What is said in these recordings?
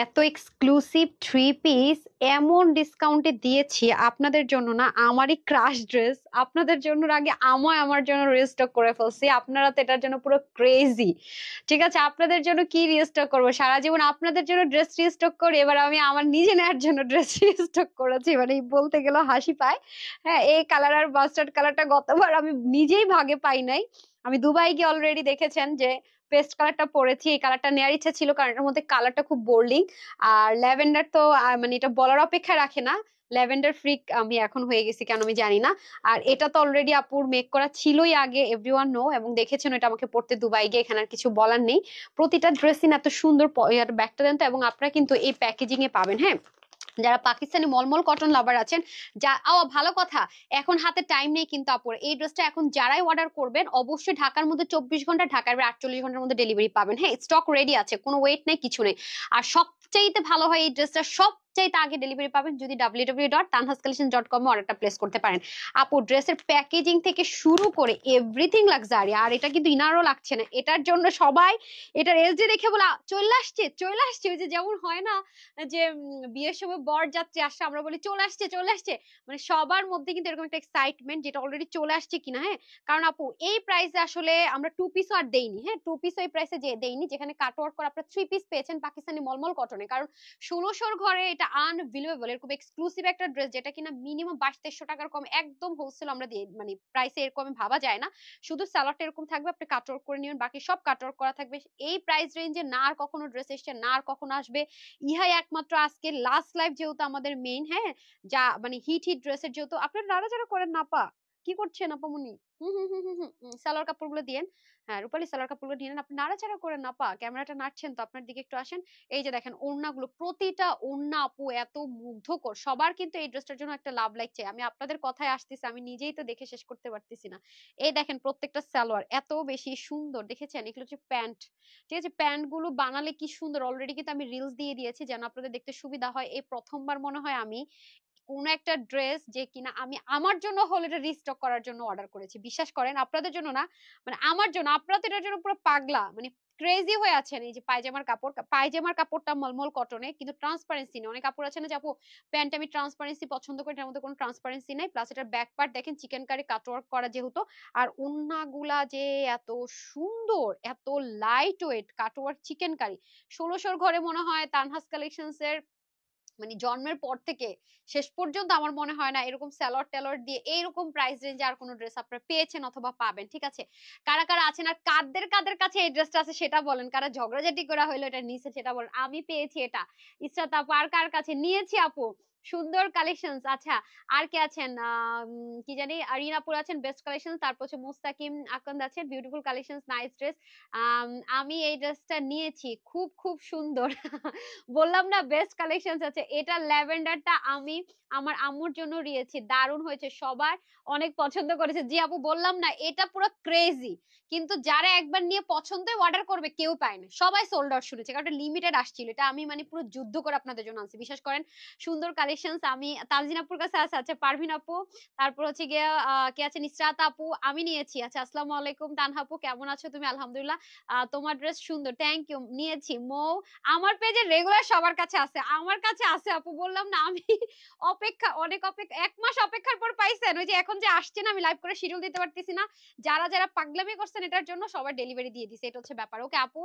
এত exclusive three piece এমন ডিসকাউন্টে দিয়েছি আপনাদের জন্য, না আমারই ক্রাশ ড্রেস আপনাদের জন্য। আগে আমার জন্য রিস্টক করে ফেলছি, আপনারা তো এটার জন্য পুরো ক্রেজি। ঠিক আছে, আপনাদের জন্য কি রিস্টক করবো, সারা জীবন আপনাদের জন্য ড্রেস রিস্টক করি, এবার আমি আমার নিজে নেওয়ার জন্য ড্রেস রিস্টক করেছি, মানে বলতে গেলে হাসি পায়। হ্যাঁ, এই কালার আর মাস্টার্ড কালারটা গতবার আমি নিজেই ভাগে পাই নাই। আমি দুবাই গিয়ে অলরেডি দেখেছেন যে পেস্ট কালারটা পরেছি, এই কালারটা নেওয়ার ইচ্ছা ছিল কারণ এর মধ্যে কালারটা খুব বোল্ডিং। আর ল্যাভেন্ডার তো মানে এটা বলার অপেক্ষা রাখে না, ল্যাভেন্ডার ফ্রিক আমি এখন হয়ে গেছি কেন আমি জানি না। আর এটা তো অলরেডি আপুর মেক করা ছিলই আগে, এভরিওয়ান নো, এবং দেখেছেন এটা আমাকে পড়তে দুবাই গিয়ে, এখানে আর কিছু বলার নেই। প্রতিটা ড্রেসিং এত সুন্দর, ব্যাগটা দেন তো। এবং আপনারা কিন্তু এই প্যাকেজিং এ পাবেন, হ্যাঁ, যারা পাকিস্তানি মলমল কটন লাভার আছেন, যা ভালো কথা, এখন হাতে টাইম নেই কিন্তু আপুর, এই ড্রেসটা এখন যারাই অর্ডার করবেন অবশ্যই ঢাকার মধ্যে 24 ঘন্টা, ঢাকার 48 ঘন্টার মধ্যে ডেলিভারি পাবেন। হ্যাঁ, স্টক রেডি আছে, কোনো ওয়েট নেই, কিছু নেই। আর সবচাইতে ভালো হয় এই ড্রেসটা সবচাইতে আগে ডেলিভারি পাবেন যদি www.tanhascollection.com এ অর্ডারটা প্লেস করতে পারেন। আপু ড্রেসের প্যাকেজিং থেকে শুরু করে এভরিথিং লাক্সারি। আর এটা কিন্তু ইনারও লাগছে না, এটার জন্য সবাই এটার এসডি দেখে বলে চলে আসছে চলে আসছে, ওই যে যেমন হয় না যে বিয়ের সময় বর যাত্রী আসছে আমরা বলি চলে আসছে চলে আসছে, মানে সবার মধ্যে কিন্তু এরকম একটা এক্সাইটমেন্ট যেটা অলরেডি চলে আসছে কিনা। হ্যাঁ, কারণ আপু এই প্রাইসে আসলে আমরা টু পিসও আর দেইনি, হ্যাঁ টু পিসও এই প্রাইসে যে দেইনি, যেখানে কাটওয়ার্ক করা আপনারা থ্রি পিস পেয়েছেন পাকিস্তানি মলমল কটনে। কারণ 1600 ঘরে এটা আনবিলিভেবল, এরকম এক্সক্লুসিভ একটা ড্রেস যেটা কিনা মিনিমাম 2200 টাকার কম, একদম হোলসেল আমরা দিয়ে, মানে প্রাইসে এরকম ভাবা যায় না। শুধু সালোয়ারটা এরকম থাকবে, আপনি কাটওয়ার্ক করে নেবেন, বাকি সব কাটওয়ার্ক করা থাকবে। এই প্রাইস রেঞ্জে না আর কখনো ড্রেস এসছে, না আর কখনো আসবে। ইহাই একমাত্র আজকে লাস্ট লাইভ, যেহেতু আমাদের মেইন, হ্যাঁ, যা মানে হিট হিট ড্রেসের, যেহেতু আপনারা নাড়াচাড়া করেন না পা, কি করছেন আপামনি? সালোয়ার কাপড়গুলো দিয়েন। হ্যাঁ, রূপালী সালোয়ার কাপড়গুলো দিয়ে নেন, আপনি নাড়াচাড়া করেন না পা, ক্যামেরাটা নাড়ছেন তো, আপনার দিকে একটু আসেন। এই যে দেখেন ওড়নাগুলো, প্রতিটা ওড়না আপু এত মুগ্ধকর, সবার কিন্তু এই ড্রেসটার জন্য একটা লাভ লাগছে। আমি আপনাদের কথায় আসতেছি, আমি নিজেই তো দেখে শেষ করতে পারতেছি না। এই দেখেন প্রত্যেকটা সালোয়ার এত বেশি সুন্দর, দেখেছেন? এগুলো হচ্ছে প্যান্ট, ঠিক আছে? প্যান্ট গুলো বানালে কি সুন্দর, অলরেডি কিন্তু আমি রিলস দিয়ে দিয়েছি যেন আপনাদের দেখতে সুবিধা হয়। এই প্রথমবার মনে হয় আমি কোন একটা ড্রেস যে কিনা আমি আমার জন্য হল এটা রিস্টক করার জন্য অর্ডার করেছি, বিশ্বাস করেন, আপনাদের জন্য না, মানে আমার জন্য। আপনারা তো এটার জন্য পুরো পাগলা, মানে ক্রেজি হয়ে আছেন। এই যে পায়জামার কাপড়, পায়জামার কাপড়টা মলমল কটনে, কিন্তু ট্রান্সপারেন্সি নেই। অনেক কাপড় আছে না যে আপু প্যান্ট আমি ট্রান্সপারেন্সি পছন্দ করি, এটার মধ্যে কোনো ট্রান্সপারেন্সি নাই। প্লাস এটার ব্যাক পার্ট দেখেন চিকেন কারি কাটওয়ার্ক করা যেহেতু, আর ওন্নাগুলা যে এত সুন্দর, এত light weight cutwork chikankari. 1600 ঘরে মনে হয় তানহাস কালেকশনস এর মানে জন্মের পর থেকে শেষ পর্যন্ত আমার মনে হয় না এরকম স্যালোয়ার টেলর দিয়ে এইরকম প্রাইস রেঞ্জে আর কোনো ড্রেস আপনারা পেয়েছেন অথবা পাবেন। ঠিক আছে, কারা কারা আছেন আর কাদের কাদের কাছে এই ড্রেসটা আছে সেটা বলেন, কারা ঝগড়াঝাটি করা হইলো এটা নিচে সেটা বলেন। আমি পেয়েছি এটা, ইসরাত আপু আর কার কাছে নিয়েছি আপু? সুন্দর কালেকশনস। আচ্ছা, আর কে আছেন? কি জানি, আরিনাপুর আছেন, বেস্ট কালেকশন। তারপর হচ্ছে মুস্তাকিম আকন্দ আছেন, বিউটিফুল কালেকশনস, নাইস ড্রেস। আমি এই ড্রেসটা নিয়েছি, খুব খুব সুন্দর। বললাম না বেস্ট কালেকশনস আছে। এটা ল্যাভেন্ডারটা আমি আমার আম্মুর জন্য নিয়েছি, দারুণ হয়েছে, সবার অনেক পছন্দ করেছে। জি আপু বললাম না এটা পুরো ক্রেজি, কিন্তু যারা একবার নিয়ে পছন্দ অর্ডার করবে কেউ পায় না, সবাই সোল্ড আউট শুনেছে, কারণ লিমিটেড আসছিল। এটা আমি মানে পুরো যুদ্ধ করে আপনাদের জন্য আনছি, বিশ্বাস করেন। সুন্দর কালেকশনস। আমি তানজিন আপুর কাছে আছে, আচ্ছা পারভিন আপু, তারপর হচ্ছে গিয়ে কে আছে, নিসরাত আপু, আমি নিয়েছি। আচ্ছা আসসালামু আলাইকুম তানহা আপু, কেমন আছো তুমি? আলহামদুলিল্লাহ। তোমার ড্রেস সুন্দর, থ্যাংক ইউ, নিয়েছি। মৌ আমার পেজে রেগুলার সবার কাছে আছে, আমার কাছে আছে আপু, বললাম না আমি অপেক্ষা, অনেক অপেক্ষা, 1 মাস অপেক্ষার পর পাইছেন। ওই যে এখন যে আসছে না, আমি লাইভ করে শিডিউল দিতে পারতেছি না, যারা যারা পাগলামি করছেন এটার জন্য সবার ডেলিভারি দিয়ে দিছে, এটা হচ্ছে ব্যাপার। ওকে আপু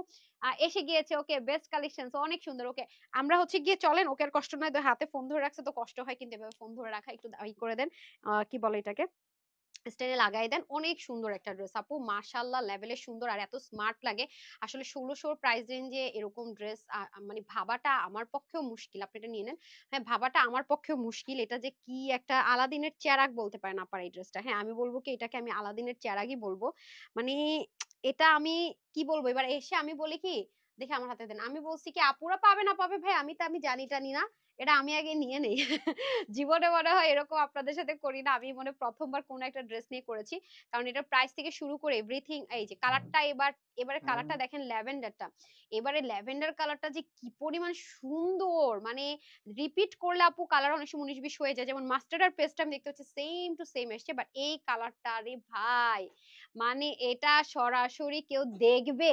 এসে গিয়েছে, ওকে বেস্ট কালেকশনস, অনেক সুন্দর। ওকে আমরা হচ্ছে গিয়ে চলেন, ওকে আর কষ্ট নয়, হাতে ফোন ধরে রাখছে তো কষ্ট হয়, কিন্তু এভাবে ফোন ধরে রাখা একটু করে দেন, কি বলে এটাকে, স্টাইলে লাগাই দেন। অনেক সুন্দর একটা ড্রেস আপু, মাশাআল্লাহ লেভেলের সুন্দর, আর এত স্মার্ট লাগে। আসলে 1600 প্রাইস রেঞ্জে এরকম ড্রেস মানে ভাবাটা আমার পক্ষেও মুশকিল, আপনি এটা নিয়ে নেন। হ্যাঁ, ভাবাটা আমার পক্ষেও মুশকিল, এটা যে কি একটা আলাদিনের চেরাগ বলতে পারেন আপার এই ড্রেসটা। হ্যাঁ, আমি বলবো কি এটাকে আমি আলাদিনের চেরাগই বলবো। মানে এটা আমি কি বলবো, এবার এসে আমি বলি কি, দেখে আমার হাতে দেন, আমি বলছি কি আপুরা পাবে না পাবে ভাই, আমি জানি টানি না, এটা আমি আগে নিয়ে নেই। জীবনে মনে হয় এরকম আপনাদের সাথে করি না, আমি মনে প্রথমবার কোন একটা ড্রেস নিয়ে করেছি, কারণ এটার প্রাইস থেকে শুরু করে এভরিথিং। এই যে কালারটা, এবারে কালারটা দেখেন ল্যাভেন্ডারটা, এবারে ল্যাভেন্ডার কালারটা যে কি পরিমাণ সুন্দর, মানে রিপিট করলে আপু কালার অনেক সময় 19-20 হয়ে যায়, যেমন মাস্টার্ড আর পেস্ট আমি দেখতে হচ্ছে সেম টু সেম এসছে, বাট এই কালারটা রে ভাই, মানে এটা সরাসরি কেউ দেখবে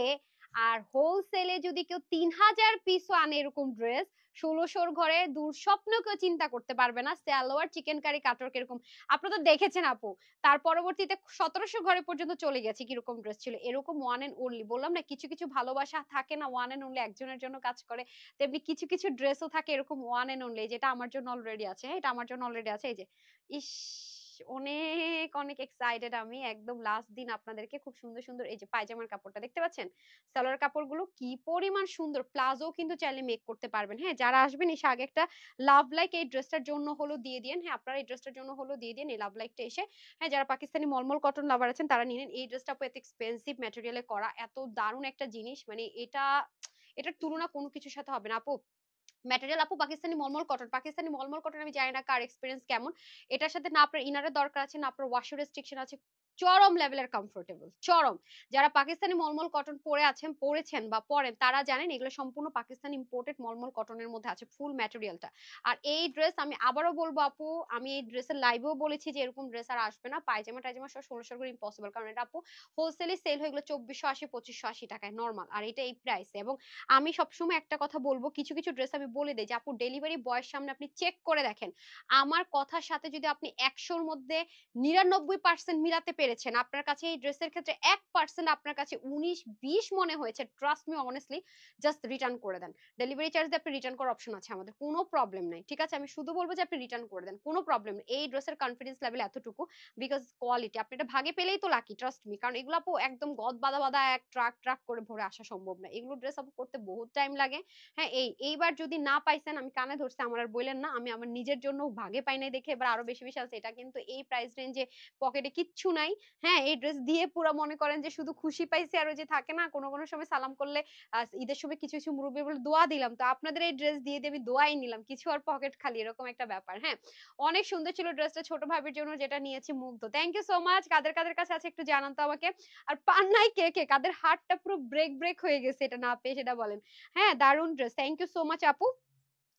আর হোলসেলে যদি কেউ 3000 পিসও আনে এরকম ড্রেস, 1600 ঘরে দুঃস্বপ্ন কেউ চিন্তা করতে পারবে না সালোয়ার চিকেন কারি কাটওয়ার্ক এরকম। আপনারা তো দেখেছেন আপু, তার পরবর্তীতে 1700 ঘরে পর্যন্ত চলে গেছে কিরকম ড্রেস ছিল। এরকম ওয়ান এন্ড অনলি, বললাম না কিছু কিছু ভালোবাসা থাকে না ওয়ান এন্ড অনলি একজনের জন্য কাজ করে, তেমনি কিছু কিছু ড্রেসও থাকে এরকম ওয়ান এন্ড অনলি। যেটা আমার জন্য অলরেডি আছে, হ্যাঁ এটা আমার জন্য অলরেডি আছে। এই যে ইস, অনেক অনেক এক্সাইটেড আমি, একদম লাস্ট দিন আপনাদেরকে খুব সুন্দর সুন্দর এই যে পায়জামার কাপড়টা দেখতে পাচ্ছেন, সালোয়ার কাপড়গুলো কি পরিমাণ সুন্দর, প্লাজো কিন্তু চাইলে মেক করতে পারবেন। হ্যাঁ যারা আসবেন এসে আগে একটা লাভ লাইক এই ড্রেসটার জন্য হলো দিয়ে দিন। হ্যাঁ আপনারা এই ড্রেসটার জন্য হলো দিয়ে দিন এই লাভ লাইকটা এসে। হ্যাঁ যারা পাকিস্তানি মলমল কটন লাভার আছেন তারা নিলেন। এই ড্রেসটা এত এক্সপেন্সিভ ম্যাটেরিয়ালে করা, এত দারুণ একটা জিনিস, মানে এটা এটার তুলনা কোনো কিছুর সাথে হবে না আপু। ম্যাটেরিয়াল আপু পাকিস্তানি মলমল কটন, পাকিস্তানি মলমল কটন আমি জানি না কার এক্সপিরিয়েন্স কেমন, এটার সাথে না আপনার ইনারের দরকার আছে না আপনার ওয়াশার রেস্ট্রিকশন আছে, চরম লেভেলের কমফোর্টেবল চরম। যারা পাকিস্তানি মলমল কটন পরে আছেন পরেছেন বা পরেন তারা জানেন এগুলো সম্পূর্ণ পাকিস্তানি ইম্পোর্টেড মলমল কটনের মধ্যে আছে ফুল ম্যাটেরিয়ালটা। আর এই ড্রেস আমি আবারও বলবো আপু, আমি এই ড্রেসের লাইভেও বলেছি যে এরকম ড্রেস আর আসবে না, পায়জামা টাইজামা সব 1600 করে ইম্পসিবল, কারণ এটা আপু হোলসেলে সেল হয়ে গেলো 2480 2580 টাকায় নর্মাল, আর এটা এই প্রাইসে। এবং আমি সবসময় একটা কথা বলবো, কিছু কিছু ড্রেস আমি বলে দিই যে আপু ডেলিভারি বয়ের সামনে আপনি চেক করে দেখেন, আমার কথার সাথে যদি আপনি 100-র মধ্যে 99% মিলাতে পেরেছেন, আপনার কাছে এই ড্রেসের ক্ষেত্রে 1% আপনার কাছে 19-20 মনে হয়েছে, trust me honestly just return করে দেন। ডেলিভারি চার্জ দিয়ে আপনি রিটার্ন করার অপশন আছে আমাদের, কোনো প্রবলেম নাই, ঠিক আছে? আমি শুধু বলবো যে আপনি রিটার্ন করে দেন, কোনো প্রবলেম নেই। এই ড্রেসের কনফিডেন্স লেভেল এতটুকু, বিকজ কোয়ালিটি আপনি এটা ভাগে পেলেই তো লাকি, ট্রাস্ট মি। কারণ এগুলো আপু একদম গদ বাদা বাদা এক ট্রাক ট্রাক করে ভরে আসা সম্ভব না, এগুলো ড্রেস আপু করতে বহুত টাইম লাগে। হ্যাঁ এইবার যদি না পাইছেন আমি কানে ধরছি, আমার আর বললেন না, আমি আমার নিজের জন্য ভাগে পাই নাই দেখে এবার আরো বেশি বেশি আছে। এটা কিন্তু এই প্রাইস রেঞ্জে পকেটে কিচ্ছু নাই। হ্যাঁ এই ড্রেস দিয়ে পুরো মনে করেন যে শুধু খুশি পাইছি, আর ওই যে থাকে না কোনো কোনো সময় সালাম করলে ঈদের সময় কিছু কিছু মুরব্বী বলে দোয়া দিলাম, তো আপনাদের এই ড্রেস দিয়ে দিয়ে আমি দোয়াই নিলাম, কিছু আর পকেট খালি, এরকম একটা ব্যাপার। হ্যাঁ অনেক সুন্দর ছিল ড্রেসটা, ছোট ভাবির জন্য যেটা নিয়েছি মুগ্ধ। Thank you so much. কাদের কাদের কাছে আছে একটু জানান তো আমাকে। আর পান্নাই কে কে কাদের হার্টটা পুরো ব্রেক ব্রেক হয়ে গেছে এটা না পেয়ে, সেটা বলেন। হ্যাঁ দারুন dress, thank you so much আপু।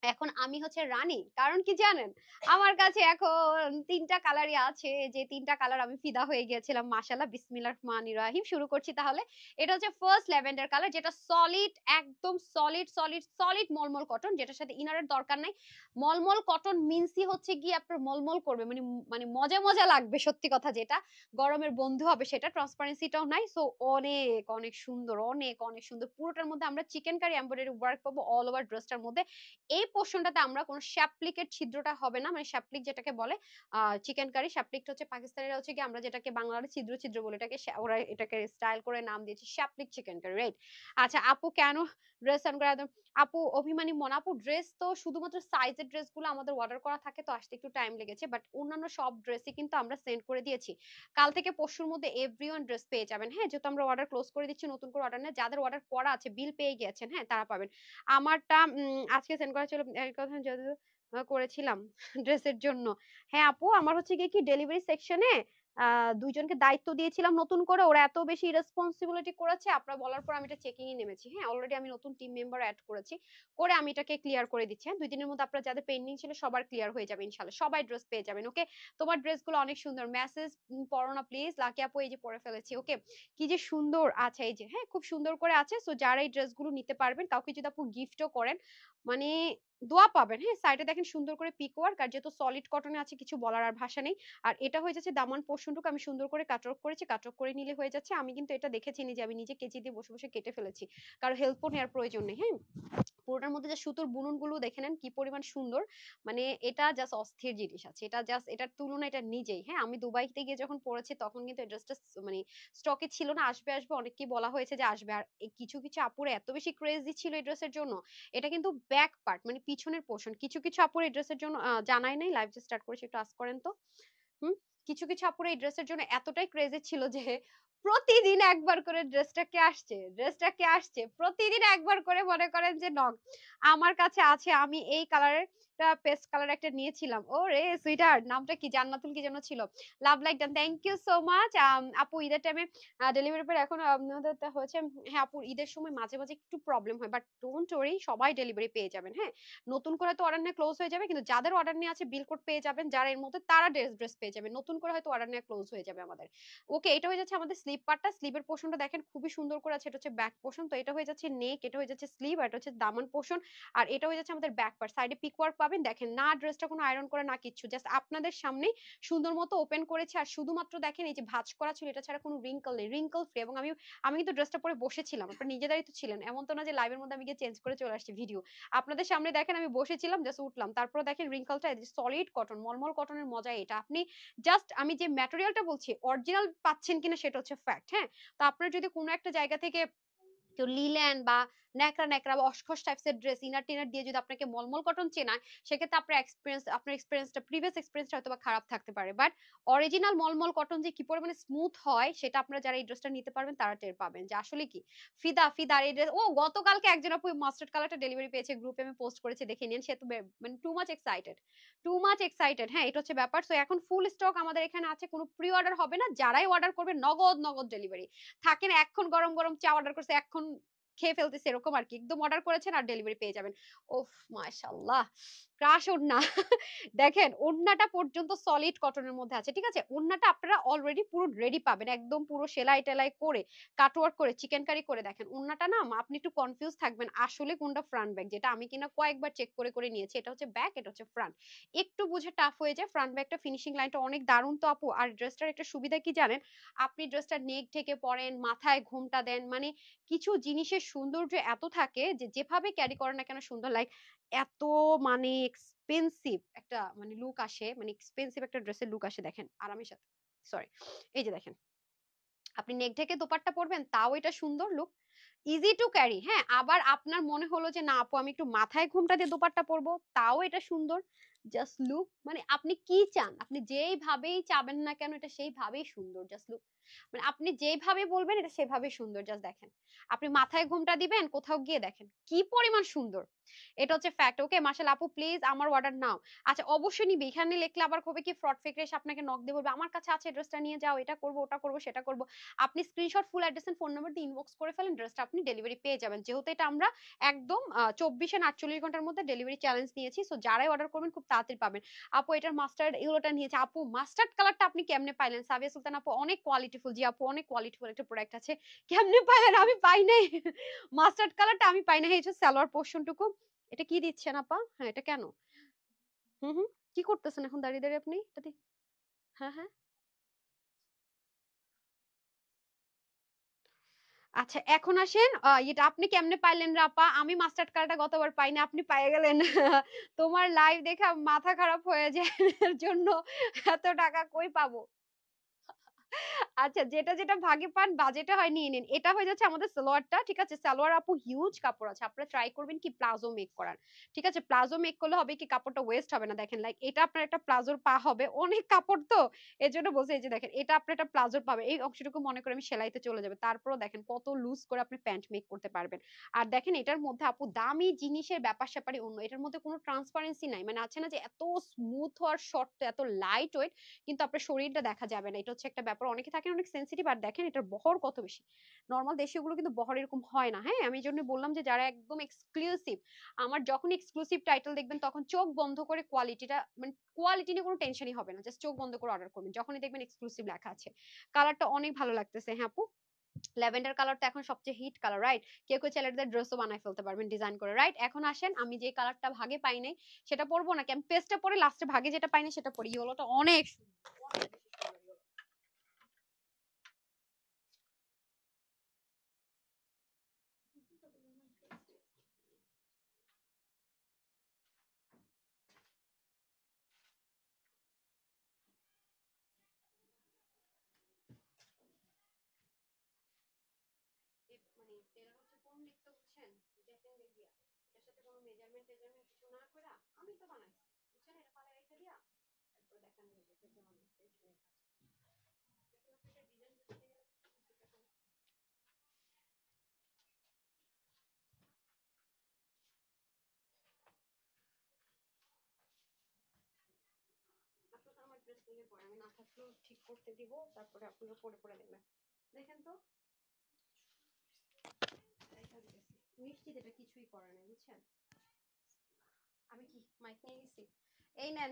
এখন আমি হচ্ছে রানী, কারণ কি জানেন আমার কাছে এখন 3টা কালারই আছে, যে 3টা কালার আমি ফিদা হয়ে গিয়েছিলাম। মাশাআল্লাহ বিসমিল্লাহির রহমানির রহিম, শুরু করছি তাহলে। এটা হচ্ছে ফার্স্ট ল্যাভেন্ডার কালার, যেটা সলিড একদম সলিড সলিড সলিড মলমল কটন, যেটার সাথে ইনারের দরকার নাই। মলমল কটন মিন্সই হচ্ছে কি আপনার মলমল করবে, মানে মানে মজা মজা লাগবে, সত্যি কথা যেটা গরমের বন্ধু হবে সেটা, ট্রান্সপারেন্সিটাও নাই। সো অনেক অনেক সুন্দর, অনেক অনেক সুন্দর। পুরোটার মধ্যে আমরা চিকেন কারি এমব্রয়ডারি ওয়ার্ক পাবো অল ওভার ড্রেসটার মধ্যে। এই পোর্শনটাতে আমরা কোনো শ্যাপলিকের ছিদ্রটা হবে না, মানে শ্যাপলিক যেটাকে বলে চিকেন কারি, শ্যাপলিকটা হচ্ছে পাকিস্তানিরা হচ্ছে কি আমরা যেটাকে বাংলার ছিদ্র ছিদ্র বলে, এটাকে ওরা এটাকে স্টাইল করে নাম দিয়েছে শ্যাপলিক চিকেন কারি, রাইট? আচ্ছা আপু কেন ড্রেস অন করে একদম, আপু অভিমানী মন, আপু ড্রেস তো শুধুমাত্র সাইজের ড্রেসগুলো আমাদের অর্ডার করা থাকে, তো আসতে একটু টাইম লেগেছে, বাট অন্যান্য সব ড্রেসই কিন্তু আমরা সেন্ড করে দিয়েছি। কাল থেকে পরশুর মধ্যে এভরিওয়ান ড্রেস পেয়ে যাবেন। হ্যাঁ যেহেতু আমরা অর্ডার ক্লোজ করে দিচ্ছি, নতুন করে অর্ডার নেই, যাদের অর্ডার করা আছে বিল পেয়ে গেছেন হ্যাঁ তারা পাবেন। আমারটা আজকে সেন্ড করা ছিল, এই কথা যদিও করেছিলাম ড্রেসের জন্য। হ্যাঁ আপু আমার হচ্ছে গিয়ে কি ডেলিভারি সেকশনে দুইজনকে দায়িত্ব দিয়েছিলাম নতুন করে, ওরা এত বেশি রেসপন্সিবিলিটি করেছে, আপনারা বলার পর আমি এটা চেকিং এ নেমেছি। হ্যাঁ অলরেডি আমি নতুন টিম মেম্বার অ্যাড করেছি, করে আমি এটাকে ক্লিয়ার করে দিচ্ছি। হ্যাঁ 2 দিনের মধ্যে আপনারা যাদের পেন্ডিং ছিল সবার ক্লিয়ার হয়ে যাবে ইনশাআল্লাহ, সবাই ড্রেস পেয়ে যাবেন। ওকে তোমার ড্রেসগুলো অনেক সুন্দর, মেসেজ পড়ো না প্লিজ। লাকি আপু এই যে পড়ে ফেলেছি, ওকে কি যে সুন্দর আছে, এই যে হ্যাঁ খুব সুন্দর করে আছে। সো যারা এই ড্রেসগুলো নিতে পারবেন, কাউকে যদি আপু গিফটও করেন মানে দোয়া পাবেন। হ্যাঁ সাইডে দেখেন সুন্দর করে পিক ওয়ার্ক, আর যেহেতু সলিড কটনে আছে কিছু বলার আর ভাষা নেই। আর এটা হয়ে যাচ্ছে দামান পোর্শনটুকু আমি সুন্দর করে কাটওয়ার্ক করেছি, কাটওয়ার্ক করে নিলে হয়ে যাচ্ছে। আমি কিন্তু এটা দেখেছি নিজে, আমি নিজে কেচি দিয়ে বসে বসে কেটে ফেলেছি, কারণ হেল্পও নেওয়ার প্রয়োজন নেই। হ্যাঁ পুরোটার মধ্যে যে সুতোর বুনন গুলো দেখে নেন কি পরিমাণ সুন্দর, মানে এটা জাস্ট অস্থির জিনিস আছে, এটা জাস্ট এটার তুলনা এটা নিজেই। হ্যাঁ আমি দুবাইতে গিয়ে যখন পরেছি তখন কিন্তু এই ড্রেসটা মানে স্টকে ছিল না, আসবে আসবে অনেককেই বলা হয়েছে যে আসবে। আর কিছু কিছু আপুরে এত বেশি ক্রেজি ছিল এই ড্রেসের জন্য, এটা কিন্তু ব্যাক পার্ট মানে পিছনের পোর্শন, কিছু কিছু আপুর এই ড্রেসের জন্য জানাই নাই, লাইভ যে স্টার্ট করেছি একটু আস করেন তো। হুম কিছু কিছু আপুর এই ড্রেসের জন্য এতটাই ক্রেজি ছিল যে প্রতিদিন একবার করে ড্রেসটা কে আসছে প্রতিদিন একবার করে মনে করেন যে নক। আমার কাছে আছে, আমি এই কালারের একটা পেস্ট কালার একটা নিয়েছিলাম। ওরে সুইটার, নামটা কি জান্নাতুল কি যেন ছিল। Love like done, thank you so much. আপু ঈদের টাইমে ডেলিভারি পরে এখন আপনাদের হয়েছে। হ্যাঁ আপু ঈদের সময় মাঝে মাঝে একটু প্রবলেম হয়, বাট ডোন্ট ওয়ারি, সবাই ডেলিভারি পেয়ে যাবেন। হ্যাঁ, নতুন করে তো অর্ডার নিয়ে ক্লোজ হয়ে যাবে, কিন্তু যাদের অর্ডার নিয়ে আছে বিল কোড পেয়ে যাবেন, যারা এর মধ্যে তারা ড্রেস পেয়ে যাবেন। নতুন করে হয়তো অর্ডার নিয়ে ক্লোজ হয়ে যাবে আমাদের। ওকে, এটা হয়ে যাচ্ছে আমাদের স্লিভ পার্টটা। স্লিভের পোর্শনটা দেখেন খুবই সুন্দর করে আছে, এটা হচ্ছে ব্যাক পোর্শন। তো এটা হয়ে যাচ্ছে নেক, এটা হয়ে যাচ্ছে স্লিভ, আর এটা হচ্ছে দামান পোর্শন। আর এটা হয়ে যাচ্ছে আমাদের ব্যাক পার্ট। সাইডে পিক ওয়ার্ক পাবেন, দেখেন না ড্রেসটা কোনো আয়রন করে না কিচ্ছু, জাস্ট আপনাদের সামনে সুন্দর মতো ওপেন করেছে। আর শুধুমাত্র দেখেন এই যে ভাঁজ করা ছিল, এটা ছাড়া কোনো রিঙ্কল নেই, রিঙ্কল ফ্রি। এবং আমি আমি কিন্তু ড্রেসটা পরে বসেছিলাম, আপনারা নিজেরাই তো ছিলেন, এমন তো না যে লাইভের মধ্যে আমি গিয়ে চেঞ্জ করে চলে আসছি ভিডিও। আপনাদের সামনে দেখেন আমি বসেছিলাম, জাস্ট উঠলাম, তারপর দেখেন রিঙ্কলটা, সলিড কটন, মলমল কটনের মজা এটা। আপনি জাস্ট, আমি যে ম্যাটেরিয়ালটা বলছি অরিজিনাল পাচ্ছেন কিনা সেটা হচ্ছে ফ্যাক্ট। হ্যাঁ, তো আপনার যদি কোনো একটা জায়গা থেকে কেউ লিলেন বা ন্যাকড়া ন্যাকড়া বা অসকস টাইপসের ড্রেস ইনার টিনার দিয়ে যদি আপনাকে মলমল কটন চেনায়, সেক্ষেত্রে আপনার এক্সপিরিয়েন্সটা, প্রিভিয়াস এক্সপিরিয়েন্সটা হয়তো বা খারাপ থাকতে পারে, বাট অরিজিনাল মলমল কটন যে কি পরিমাণে স্মুথ হয় সেটা আপনারা যারা এই ড্রেসটা নিতে পারবেন তারা টের পাবেন যে আসলে কি ফিদা ফিদা এই ড্রেস। ও গতকালকে একজন আপু মাস্টার্ড কালারটা ডেলিভারি পেয়েছে, গ্রুপে আমি পোস্ট করেছি, দেখে নিন। সে তো মানে too much excited, too much excited. হ্যাঁ, এটা হচ্ছে ব্যাপার। সো এখন ফুল স্টক আমাদের এখানে আছে, কোনো প্রি অর্ডার হবে না, যারাই অর্ডার করবে নগদ নগদ ডেলিভারি। থাকেন এখন গরম গরম চা অর্ডার করছে, এখন খেয়ে ফেলতেছে এরকম আর কি, একদম অর্ডার করেছেন আর ডেলিভারি পেয়ে যাবেন। ওফ মাশাআল্লাহ, ক্রাশ ওড়না। দেখেন ওড়নাটা পর্যন্ত সলিড কটনের মধ্যে আছে, ঠিক আছে। ওড়নাটা আপনারা অলরেডি পুরো রেডি পাবেন, একদম পুরো সেলাই টেলাই করে কাটওয়ার্ক করে চিকেন কারি করে। দেখেন ওড়নাটা না, আপনি একটু কনফিউজ থাকবেন আসলে কোনটা ফ্রন্ট ব্যাক, যেটা আমি কিনা কয়েকবার চেক করে করে নিয়েছি। এটা হচ্ছে ব্যাক, এটা হচ্ছে ফ্রন্ট। একটু বুঝে টাফ হয়ে যায়, ফ্রন্ট ব্যাকটা ফিনিশিং লাইনটা অনেক দারুণ তো আপু। আর ড্রেসটার একটা সুবিধা কি জানেন, আপনি ড্রেসটা নেক ঢেকে পরেন, মাথায় ঘোমটা দেন, মানে কিছু জিনিসের সৌন্দর্য এত থাকে যে যেভাবে ক্যারি করেন না কেন সুন্দর, লাইক এত মানে এক্সপেন্সিভ একটা মানে লুক আসে, মানে এক্সপেন্সিভ একটা ড্রেসের লুক আসে দেখেন আরামের সাথে। সরি, এই যে দেখেন আপনি নেক ঢেকে দোপাট্টা পরবেন তাও এটা সুন্দর লুক, ইজি টু ক্যারি। হ্যাঁ, আবার আপনার মনে হলো যে না আপু আমি একটু মাথায় ঘুমটা দিয়ে দোপাট্টা পরবো, তাও এটা সুন্দর। জাস্ট লুক, মানে আপনি কি চান, আপনি যেইভাবেই চাবেন না কেন এটা সেইভাবেই সুন্দর। জাস্ট লুক, মানে আপনি যেভাবে বলবেন এটা সেভাবেই সুন্দর। জাস্ট দেখেন, আপনি মাথায় ঘুমটা দিবেন কোথাও গিয়ে দেখেন কি পরিমাণ সুন্দর। এটা হচ্ছে ফ্যাক্ট। ওকে মাশাআল্লাহ আপু, প্লিজ আমার অর্ডার নাও। আচ্ছা অবশ্যই নিবি, এখানে লিখলে আবার কবে কি ফ্রড ফেক রেস আপনাকে নক দিয়ে বলবে আমার কাছে আছে ড্রেসটা নিয়ে যাও, এটা করবো ওটা করবো সেটা করবো। আপনি screenshot full address and phone number দিয়ে ইনবক্স করে ফেলেন, ড্রেসটা আপনি ডেলিভারি পেয়ে যাবেন। যেহেতু এটা আমরা একদম 24 আর 48 ঘন্টার মধ্যে ডেলিভারি চ্যালেঞ্জ নিয়েছি, সো যারাই অর্ডার করবেন খুব তাড়াতাড়ি পাবেন। আপু এটার মাস্টার্ড ইয়েলোটা নিয়েছে, আপু মাস্টার্ড কালারটা আপনি কেমনে পাইলেন? সাবিয়া সুলতান আপু অনেক কোয়ালিটিফুল, জি আপু অনেক কোয়ালিটিফুল একটা প্রোডাক্ট আছে, কেমনে পাইলেন? আমি পাই নাই মাস্টার্ড কালারটা, আমি পাই নাই। এই যে সালোয়ার পোর্শনটুকু, এটা কি দিচ্ছেন আপা? হ্যাঁ এটা কেন? হুম হুম, কি করতেছেন এখন দাঁড়িয়ে দাঁড়িয়ে আপনি? হ্যাঁ হ্যাঁ, আচ্ছা এখন আসেন, এটা আপনি কেমনে পাইলেন রে আপা? আমি মাস্টার্ড কার্ডটা গতবার পাইনি, আপনি পাইয়ে গেলেন। তোমার লাইভ দেখে মাথা খারাপ হয়ে যায়, এর জন্য এত টাকা কই পাবো? আচ্ছা যেটা যেটা ভাগে পান বাজেটে হয় নিয়ে নিন। এটা হয়ে যাচ্ছে আমাদের সালোয়ারটা, ঠিক আছে। সালোয়ার আপু হিউজ কাপড় আছে, আপনারা ট্রাই করবেন কি প্লাজো মেক করার, ঠিক আছে। প্লাজো মেক করলে হবে কি কাপড়টা ওয়েস্ট হবে না। দেখেন লাইক এটা আপনার একটা প্লাজোর পা হবে, অনেক কাপড় তো এর জন্য বলছি। এই যে দেখেন এটা আপনার একটা প্লাজোর পাবে, এই অংশটুকু মনে করে আমি সেলাইতে চলে যাবে, তারপরও দেখেন কত লুজ করে আপনি প্যান্ট মেক করতে পারবেন। আর দেখেন এটার মধ্যে আপু দামি জিনিসের ব্যাপার স্যাপারই অন্য, এটার মধ্যে কোনো ট্রান্সপারেন্সি নাই, মানে আছে না যে এত স্মুথ হওয়ার শর্ত, এত লাইট ওয়েট কিন্তু আপনার শরীরটা দেখা যাবে না। এটা হচ্ছে একটা ব্যাপার, অনেকে থাকেন অনেক সেন্সিটিভ। আর দেখেন এটার বহর কত বেশি, নর্মাল দেশীয়গুলো কিন্তু বহর এরকম হয় না। হ্যাঁ, আমি এই জন্য বললাম যে যারা একদম এক্সক্লুসিভ, আমার যখন এক্সক্লুসিভ টাইটেল দেখবেন তখন চোখ বন্ধ করে কোয়ালিটিটা, মানে কোয়ালিটি নিয়ে কোনো টেনশনই হবে না, জাস্ট চোখ বন্ধ করে অর্ডার করবেন যখনই দেখবেন এক্সক্লুসিভ লেখা আছে। কালারটা অনেক ভালো লাগতেছে। হ্যাঁ আপু, ল্যাভেন্ডার কালার তো এখন সবচেয়ে হিট কালার, রাইট? কেউ কেউ ছেলেদের ড্রেসও বানায় ফেলতে পারবেন ডিজাইন করে, রাইট? এখন আসেন, আমি যে কালারটা ভাগে পাই নাই সেটা পরবো নাকি, আমি পেস্টটা পরে লাস্টে ভাগে যেটা পাইনি সেটা পরি। ইয়েলোটা অনেক সুন্দর, অনেক বেশি সুন্দর। মানে এটা হচ্ছে কোন দিকটা বুঝছেন, দেখেন দেখিয়া এটার সাথে কোনো মেজারমেন্ট টেজারমেন্ট কিছু না করে আমি তো বানাইছি, বুঝছেন? এটা পালে রেখে দিয়া তারপর দেখান দেখে কেমন হচ্ছে এই জন্য ডিজাইন বুঝতে গেলে পরে আমি না থাকলেও ঠিক করতে দিব, তারপরে আপনারা পরে পরে দেখবেন। দেখেন তো নিশ্চিত এটা কিছুই করে নাই, বুঝছেন? আমি কি মাইক নিয়ে গেছি? এই নেন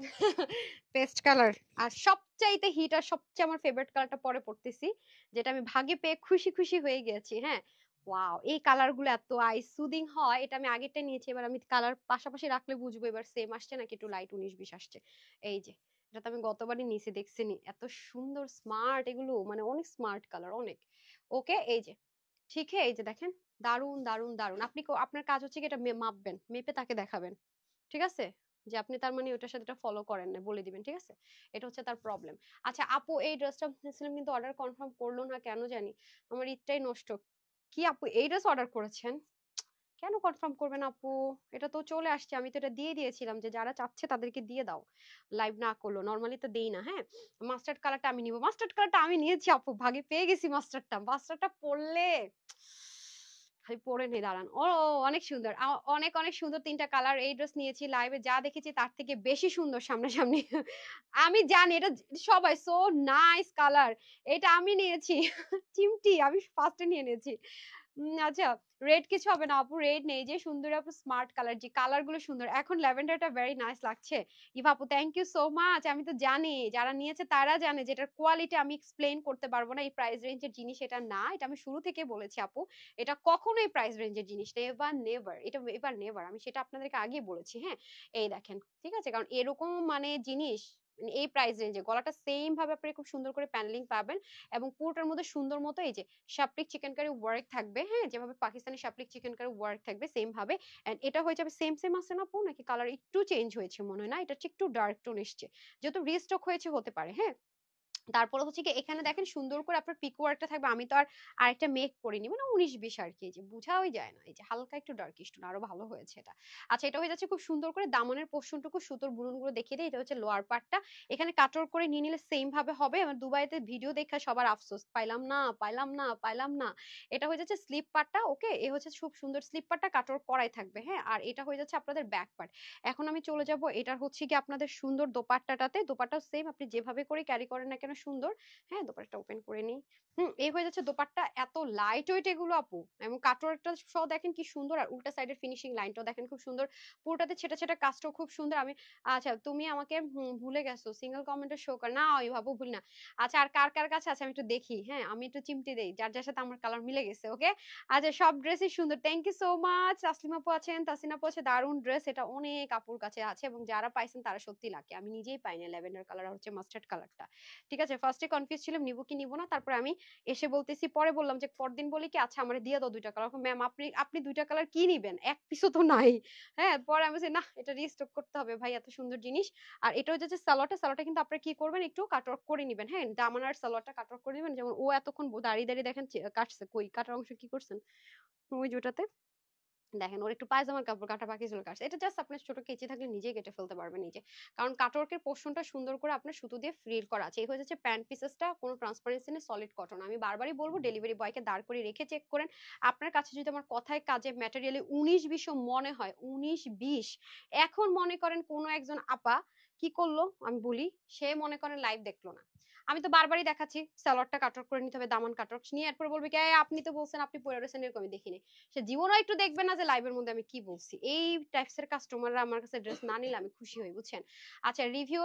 পেস্ট কালার। আর সবচাইতে হিট আর সবচেয়ে আমার ফেভারিট কালারটা পরে পড়তেছি, যেটা আমি ভাগে পেয়ে খুশি খুশি হয়ে গেছি। হ্যাঁ, ওয়াও, এই কালার গুলো এত আই সুদিং হয়। এটা আমি আগেরটা নিয়েছি, এবার আমি কালার পাশাপাশি রাখলে বুঝবো এবার সেম আসছে নাকি একটু লাইট 19-20 আসছে। এই যে এটা তো আমি গতবারই নিয়েছি, দেখছিনি এত সুন্দর স্মার্ট এগুলো, মানে অনেক স্মার্ট কালার অনেক। ওকে, এই যে ঠিক এই যে দেখেন, দারুন দারুন দারুন। আপনি আপনার কাজ হচ্ছে কি এটা মাপবেন, মেপে তাকে দেখাবেন, ঠিক আছে? যে আপনি তার মানে ওটার সাথে এটা ফলো করেন না বলে দিবেন, ঠিক আছে? এটা হচ্ছে তার প্রবলেম। আচ্ছা আপু, এই ড্রেসটা নিয়েছিলাম কিন্তু অর্ডার কনফার্ম করলো না কেন জানি, আমার ঈদটাই নষ্ট। কি আপু এই ড্রেস অর্ডার করেছেন? কেন কনফার্ম করবেন আপু? এটা তো চলে আসছে, আমি তো এটা দিয়ে দিয়েছিলাম যে যারা চাচ্ছে তাদেরকে দিয়ে দাও। লাইভ না করলো, নরমালি তো দেই না। হ্যাঁ, মাস্টার্ড কালারটা আমি নিব, মাস্টার্ড কালারটা আমি নিয়েছি আপু, ভাগে পেয়ে গেছি মাস্টারটা। মাস্টারটা পরলে খালি পরে নেই, দাঁড়ান। ও অনেক সুন্দর, অনেক অনেক সুন্দর তিনটা কালার। এই ড্রেস নিয়েছি, লাইভে যা দেখেছি তার থেকে বেশি সুন্দর সামনাসামনি। আমি জানি এটা সবাই সো নাইস কালার, এটা আমি নিয়েছি। চিমটি আমি ফার্স্টে নিয়ে নিয়েছি। আচ্ছা, রেড কিছু হবে না আপু, রেড নেই, যে সুন্দর আপু স্মার্ট কালার, যে কালার গুলো সুন্দর। এখন ল্যাভেন্ডারটা ভেরি নাইস লাগছে। ইভা আপু থ্যাংক ইউ সো মাচ। আমি তো জানি যারা নিয়েছে তারা জানে যে এটার কোয়ালিটি আমি এক্সপ্লেইন করতে পারবো না, এই প্রাইস রেঞ্জের জিনিস এটা না, এটা আমি শুরু থেকে বলেছি আপু। এটা কখনোই প্রাইস রেঞ্জের জিনিস না, এভার নেভার, এটা এভার নেভার, আমি সেটা আপনাদেরকে আগেই বলেছি। হ্যাঁ, এই দেখেন, ঠিক আছে? কারণ এরকম মানে জিনিস মানে এই প্রাইস রেঞ্জে গলাটা সেম ভাবে আপনি খুব সুন্দর করে প্যানেলিং পাবেন, এবং পুরোটার মধ্যে সুন্দর মতো এই যে শাপলিক চিকেন কারি ওয়ার্ক থাকবে। হ্যাঁ, যেভাবে পাকিস্তানি শাপলিক চিকেন কারি ওয়ার্ক থাকবে সেম ভাবে। এন্ড এটা হয়ে যাবে সেম সেম আছে না আপু, নাকি কালার একটু চেঞ্জ হয়েছে মনে হয়? না, এটা একটু ডার্ক টোন এসছে, যেহেতু রিস্টক হয়েছে হতে পারে। হ্যাঁ, তারপরে হচ্ছে কি এখানে দেখেন সুন্দর করে আপনার পিক ওয়ার্কটা থাকবে। আমি তো আর আরেকটা মেক করিনি, মানে 19-20 আর কি, যে বুঝাই যায় না, এই যে হালকা একটু ডার্কিশ টোন, আরো ভালো হয়েছে এটা। আচ্ছা, এটা হয়ে যাচ্ছে খুব সুন্দর করে দামনের পোর্শনটুকু সুতোর বুননগুলো দেখিয়ে দেয়। এটা হচ্ছে লোয়ার পার্টটা, এখানে কাটর করে নিয়ে নিলে সেম ভাবে হবে। আমার দুবাইতে ভিডিও দেখা সবার আফসোস, পাইলাম না পাইলাম না পাইলাম না। এটা হয়ে যাচ্ছে স্লিপ পার্টটা। ওকে, এ হচ্ছে খুব সুন্দর স্লিপ পার্টটা কাটর করাই থাকবে। হ্যাঁ, আর এটা হয়ে যাচ্ছে আপনাদের ব্যাক পার্ট। এখন আমি চলে যাব, এটা হচ্ছে কি আপনাদের সুন্দর দোপাট্টাটাতে। দোপাট্টাও সেম, আপনি যেভাবে করে ক্যারি করেন না কেন সুন্দর। হ্যাঁ, দোপাট্টা ওপেন করে নিই। এই হয়ে যাচ্ছে দোপাট্টা, এত লাইট ওয়েট এগুলো আপু, এবং কাটওয়ার্কটা সহ দেখেন কি সুন্দর, আর উল্টা সাইডের ফিনিশিং লাইনটাও দেখেন খুব সুন্দর, পুরোটাতে ছেটা ছেটা কাজটাও খুব সুন্দর। আমি আচ্ছা, তুমি আমাকে ভুলে গেছো, সিঙ্গেল কমেন্টে শো কর না, ওই ভাবো ভুল না। আচ্ছা, আর কার কার কাছে আছে আমি একটু দেখি। হ্যাঁ, আমি একটু চিমটি দেই যার যার সাথে আমার কালার মিলে গেছে। ওকে, আচ্ছা, সব ড্রেসই সুন্দর, thank you so much. Taslim আপু আছেন, তাসিন আপু আছে, দারুন ড্রেস, এটা অনেক আপুর কাছে আছে, এবং যারা পাইছেন তারা সত্যি লাকি, আমি নিজেই পাইনি। ল্যাভেন্ডার কালার আর হচ্ছে মাস্টার্ড কালারটা। ঠিক আছে, ফার্স্টে কনফিউজ ছিলাম নিব কি নিব না, তারপরে আমি এসে বলতেছি, পরে বললাম যে পরদিন বলি কি আচ্ছা আমার দিয়ে দাও দুইটা কালার। ম্যাম আপনি আপনি দুইটা কালার কি নিবেন, এক পিসও তো নাই। হ্যাঁ, পরে আমি বলছি না, এটা রিস্টক করতে হবে ভাই, এত সুন্দর জিনিস। আর এটা হচ্ছে যে সালোয়ারটা, সালোয়ারটা কিন্তু আপনারা কি করবেন, একটু কাটওয়ার্ক করে নেবেন। হ্যাঁ, দামান আর সালোয়ারটা কাটওয়ার্ক করে নেবেন। যেমন ও এতক্ষণ দাঁড়িয়ে দাঁড়িয়ে দেখেন কাটছে, কই কাটার অংশ কি করছেন ওই যেটাতে দেখেন, ওর একটু পায়জামার কাপড় কাটা বাকি ছিল কাটছে। এটা জাস্ট আপনার ছোট কেচি থাকলে নিজেই কেটে ফেলতে পারবেন নিজে, কারণ কাটওয়ার্কের পোর্শনটা সুন্দর করে আপনার সুতো দিয়ে ফ্রিল করা আছে। এই হয়ে যাচ্ছে প্যান্ট পিসেসটা, কোনো ট্রান্সপারেন্সি নেই, সলিড কটন। আমি বারবারই বলবো ডেলিভারি বয়কে দাঁড় করে রেখে চেক করেন। আপনার কাছে যদি আমার কথায় কাজে ম্যাটেরিয়ালি 19-20ও মনে হয়, 19-20, এখন মনে করেন কোনো একজন আপা কি করলো আমি বলি, সে মনে করেন লাইভ দেখলো না, আমি তো বারবারই দেখাচ্ছি সালোয়ারটা কাটওয়ার্ক করে নিতে হবে, দামান কাটওয়ার্ক নিয়ে এরপর বলবে কি আপনি তো বলছেন আপনি পরে রয়েছেন, এরকম আমি দেখিনি। সে জীবনও একটু দেখবে না যে লাইভের মধ্যে আমি কি বলছি। এই টাইপসের কাস্টমাররা আমার কাছে ড্রেস না নিলে আমি খুশি হই, বুঝছেন? আচ্ছা, রিভিউ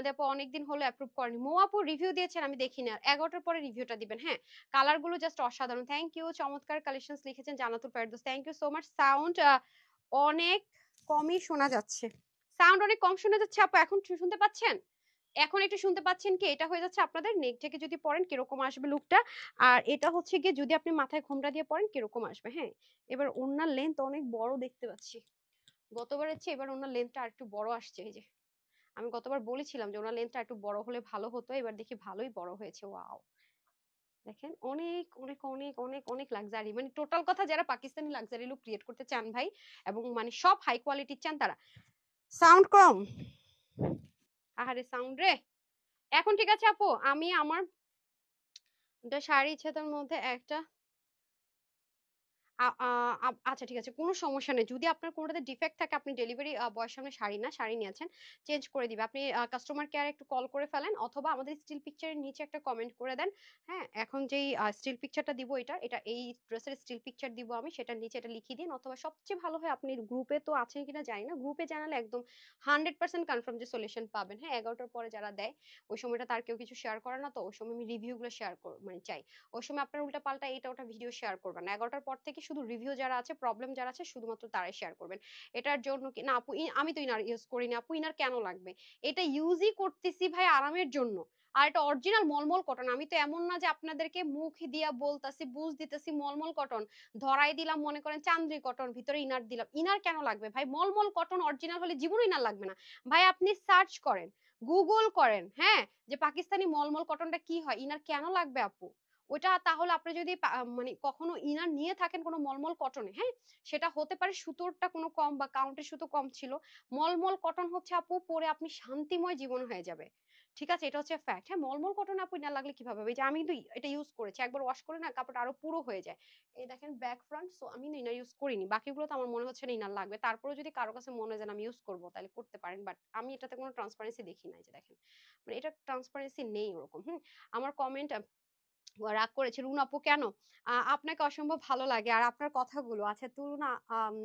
দেখো অনেকদিন হলো অ্যাপ্রুভ করেনি। মো আপু রিভিউ দিয়েছেন আমি দেখিনি, আর 11টার পরে রিভিউটা দিবেন। হ্যাঁ, কালার গুলো জাস্ট অসাধারণ, থ্যাংক ইউ। চমৎকার কালেকশনস লিখেছেন Jannatul Ferdous, thank you so much. Sound অনেক কমই শোনা যাচ্ছে, সাউন্ড অনেক কম শোনা যাচ্ছে আপু, এখন শুনতে পাচ্ছেন? এখন একটু শুনতে পাচ্ছেন কি? এটা হয়ে যাচ্ছে আপনাদের নেক থেকে যদি পরেন কিরকম আসবে লুকটা, আর এটা হচ্ছে গিয়ে যদি আপনি মাথায় ঘোমটা দিয়ে পরেন কিরকম আসবে। হ্যাঁ, এবার ওড়নার লেন্থ অনেক বড় দেখতে পাচ্ছি, গতবারের চেয়ে এবার ওড়নার লেন্থটা আর একটু বড় আসছে। এই যে আমি গতবার বলেছিলাম যে ওড়নার লেন্থটা একটু বড় হলে ভালো হতো, এবার দেখি ভালোই বড় হয়েছে। ওয়াও, দেখেন অনেক অনেক অনেক অনেক অনেক লাক্সারি, মানে টোটাল কথা যারা পাকিস্তানি লাক্সারি লুক ক্রিয়েট করতে চান ভাই, এবং মানে সব হাই কোয়ালিটির চান তারা। সাউন্ড কম, আহারে সাউন্ড রে। এখন ঠিক আছে আপু, আমি আমার শাড়ি ইচ্ছেতার মধ্যে একটা আচ্ছা ঠিক আছে, কোনো সমস্যা নেই। যদি আপনার কোনোটাতে ডিফেক্ট থাকে, আপনি ডেলিভারি বয়ের সামনে শাড়ি নিয়েছেন, চেঞ্জ করে দিবে। আপনি কাস্টমার কেয়ারে একটু কল করে ফেলেন, অথবা আমাদের স্টিল পিকচারের নিচে একটা কমেন্ট করে দেন। হ্যাঁ, এখন যেই স্টিল পিকচারটা দিব, এটা এই ড্রেসের স্টিল পিকচার দিব আমি, সেটার নিচে এটা লিখিয়ে দিন। অথবা সবচেয়ে ভালো হয়, আপনি গ্রুপে তো আছেন কিনা জানি না, গ্রুপে জানালে একদম 100% কনফার্ম যে সলিউশন পাবেন। হ্যাঁ, 11টার পরে যারা দেয়, ওই সময়টা তার কেউ কিছু শেয়ার করে না, তো ওই সময় আমি রিভিউগুলো শেয়ার মানে চাই। ওই সময় আপনার উল্টা পাল্টা এটা ওটা ভিডিও শেয়ার করবেন না। 11টার পর থেকে শুধু রিভিউ যারা আছে, প্রবলেম যারা আছে, শুধুমাত্র তারাই শেয়ার করবেন। এটার জন্য কি না আপু, আমি তো ইনার ইউজ করি না আপু, ইনার কেন লাগবে? এটা ইউজই করতেছি ভাই আরামের জন্য। আর এটা অরিজিনাল মলমল কটন। আমি তো এমন না যে আপনাদেরকে মুখ দিয়া বলতাছি, বুঝ দিতেছি মলমল কটন, ধরাই দিলাম মনে করেন চান্দ্রি কটন, ভিতরে ইনার দিলাম। ইনার কেন লাগবে ভাই? মলমল কটন অরিজিনাল হলে জীবনে ইনার লাগবে না ভাই। আপনি সার্চ করেন, গুগল করেন, হ্যাঁ, যে পাকিস্তানি মলমল কটনটা কি হয়, ইনার কেন লাগবে আপু? ওটা তাহলে আপনি যদি মানে কখনো ইনার নিয়ে থাকেন কোনো মলমল কটনে, হ্যাঁ, সেটা হতে পারে সুতোরটা কোনো কম বা কাউন্টের সুতো কম ছিল। মলমল কটন হচ্ছে আপু, পরে আপনি শান্তিময় জীবন হয়ে যাবে। ঠিক আছে, এটা হচ্ছে ফ্যাক্ট। হ্যাঁ, মলমল কটন আপু ইনার লাগলে কিভাবে হবে? এই যে আমি কিন্তু এটা ইউজ করেছি, একবার ওয়াশ করে না কাপড়টা আরো পুরো হয়ে যায়। এই দেখেন ব্যাক ফ্রন্ট, সো আমি ইনার ইউজ করিনি। বাকিগুলো তো আমার মনে হচ্ছে না ইনার লাগবে। তারপরে যদি কারো কাছে মনে হয় যে আমি ইউজ করবো, তাহলে করতে পারেন, বাট আমি এটাতে কোনো ট্রান্সপারেন্সি দেখি নাই। যে দেখেন, মানে এটা ট্রান্সপারেন্সি নেই ওরকম। আমার কমেন্ট রাগ করেছে রুনা আপু কেন? আপনাকে অসম্ভব ভালো লাগে আর আপনার কথাগুলো। আচ্ছা তুরুনা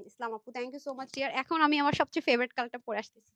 ইসলাম আপু, thank you so much dear. এখন আমি আমার সবচেয়ে ফেভারিট কালারটা পরে আসতেছি।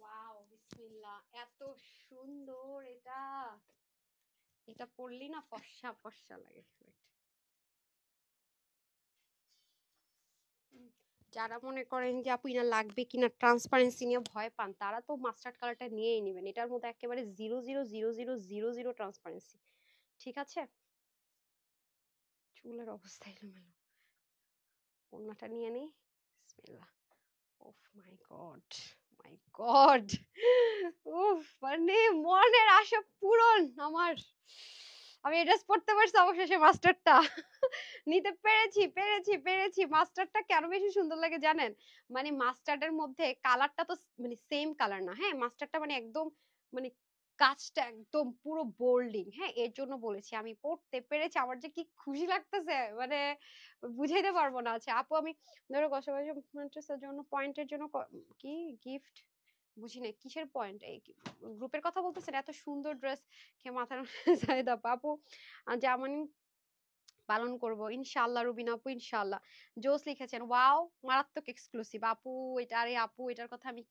ওয়াও, বিসমিল্লাহ, এত সুন্দর এটা। এটা পরলি না ফর্সা ফর্সা লাগে। যারা মনে করেন যে আপু ইনা লাগবে কিনা, ট্রান্সপারেন্সি নিয়ে ভয় পান, তারা তো মাস্টার্ড কালারটা নিয়েই নেবেন। এটার মধ্যে একেবারে 0000000 ট্রান্সপারেন্সি। ঠিক আছে, চুলের অবস্থা এলোমেলো। ওড়নাটা নিয়ে নেই। বিসমিল্লাহ। ওফ মাই গড, মাই গড, উফ, মানে মনের আশা পূরণ আমার। আমি এই ড্রেস পড়তে পারছি অবশেষে, মাস্টারটা নিতে পেরেছি পেরেছি পেরেছি। মাস্টারটা কেন বেশি সুন্দর লাগে জানেন? মানে মাস্টার্ডের মধ্যে কালারটা তো মানে সেম কালার না, হ্যাঁ, মাস্টারটা মানে একদম, মানে কাজটা একদম পুরো বোল্ডিং। হ্যাঁ, এর জন্য বলেছি আমি পড়তে পেরেছি, আমার যে কি খুশি লাগতেছে, মানে বুঝাইতে পারবো না। আচ্ছা আপু, আমি ধরো কসমেটিক্সের জন্য পয়েন্টের জন্য কি গিফট, বুঝি না কিসের পয়েন্ট? এই গ্রুপের কথা বলতেছেন? এত সুন্দর ড্রেস কে মাথার জাহিদা আপু, জামানি পালন করব ইনশাআল্লাহ। রুবিনা আপু ইনশাআল্লাহ। জোস লিখেছেন ওয়াও, মারাত্মক এক্সক্লুসিভ আপু। এটা আরে আপু, এটার কথা আমি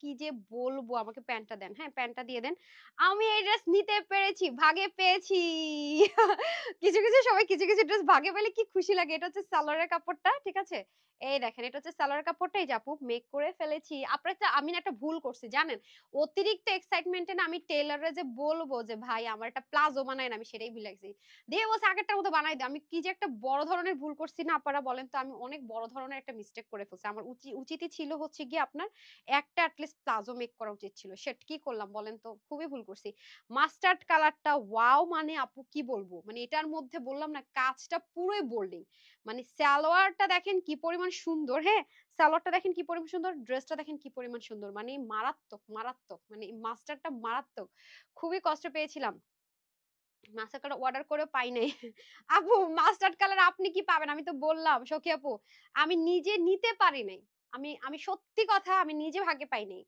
কি যে বলবো, আমাকে প্যান্টটা দেন, হ্যাঁ প্যান্টটা দিয়ে দেন। আমি এই ড্রেস নিতে পেরেছি, ভাগে পেয়েছি। কিছু কিছু সময় কিছু কিছু ড্রেস ভাগে পেলে কি খুশি লাগে। এটা হচ্ছে সালোয়ারের কাপড়টা, ঠিক আছে, এই দেখেন এটা হচ্ছে সালোয়ার কাপড়টাই, যে আপু মেক করে ফেলেছি। আপনার আমি না একটা ভুল করছি জানেন, অতিরিক্ত এক্সাইটমেন্টে না আমি টেইলরে যে বলবো যে ভাই আমার একটা প্লাজো বানায় না, আমি সেটাই ভুলে গেছি। দিয়ে বলছে আগেরটার মতো বানাই দে। আমি কি যে একটা বড় ধরনের ভুল করছি না আপনারা বলেন তো, আমি অনেক বড় ধরনের একটা মিস্টেক করে ফেলছি। আমার উচিতই ছিল হচ্ছে গিয়ে আপনার একটা অ্যাটলিস্ট প্লাজো মেক করা উচিত ছিল। সেটা কি করলাম বলেন তো, খুবই ভুল করছি। মাস্টার্ড কালারটা ওয়াও, মানে আপু কি বলবো, মানে এটার মধ্যে বললাম না কাজটা পুরোই বোল্ডিং। মানে সালোয়ারটা দেখেন কি পরিমাণ সুন্দর, হ্যাঁ, সালোয়ারটা দেখেন কি পরিমাণ সুন্দর, ড্রেসটা দেখেন কি পরিমাণ সুন্দর, মানে মারাত্মক মারাত্মক, মানে মাস্টারটা মারাত্মক। খুবই কষ্ট পেয়েছিলাম, মাস্টার্ড কালার অর্ডার করে পাই নাই। আপু মাস্টার্ড কালার আপনি কি পাবেন? আমি তো বললাম সখী আপু, আমি নিজে নিতে পারি নাই। আমি আমি সত্যি কথা, আমি নিজে ভাগে পাই নাই।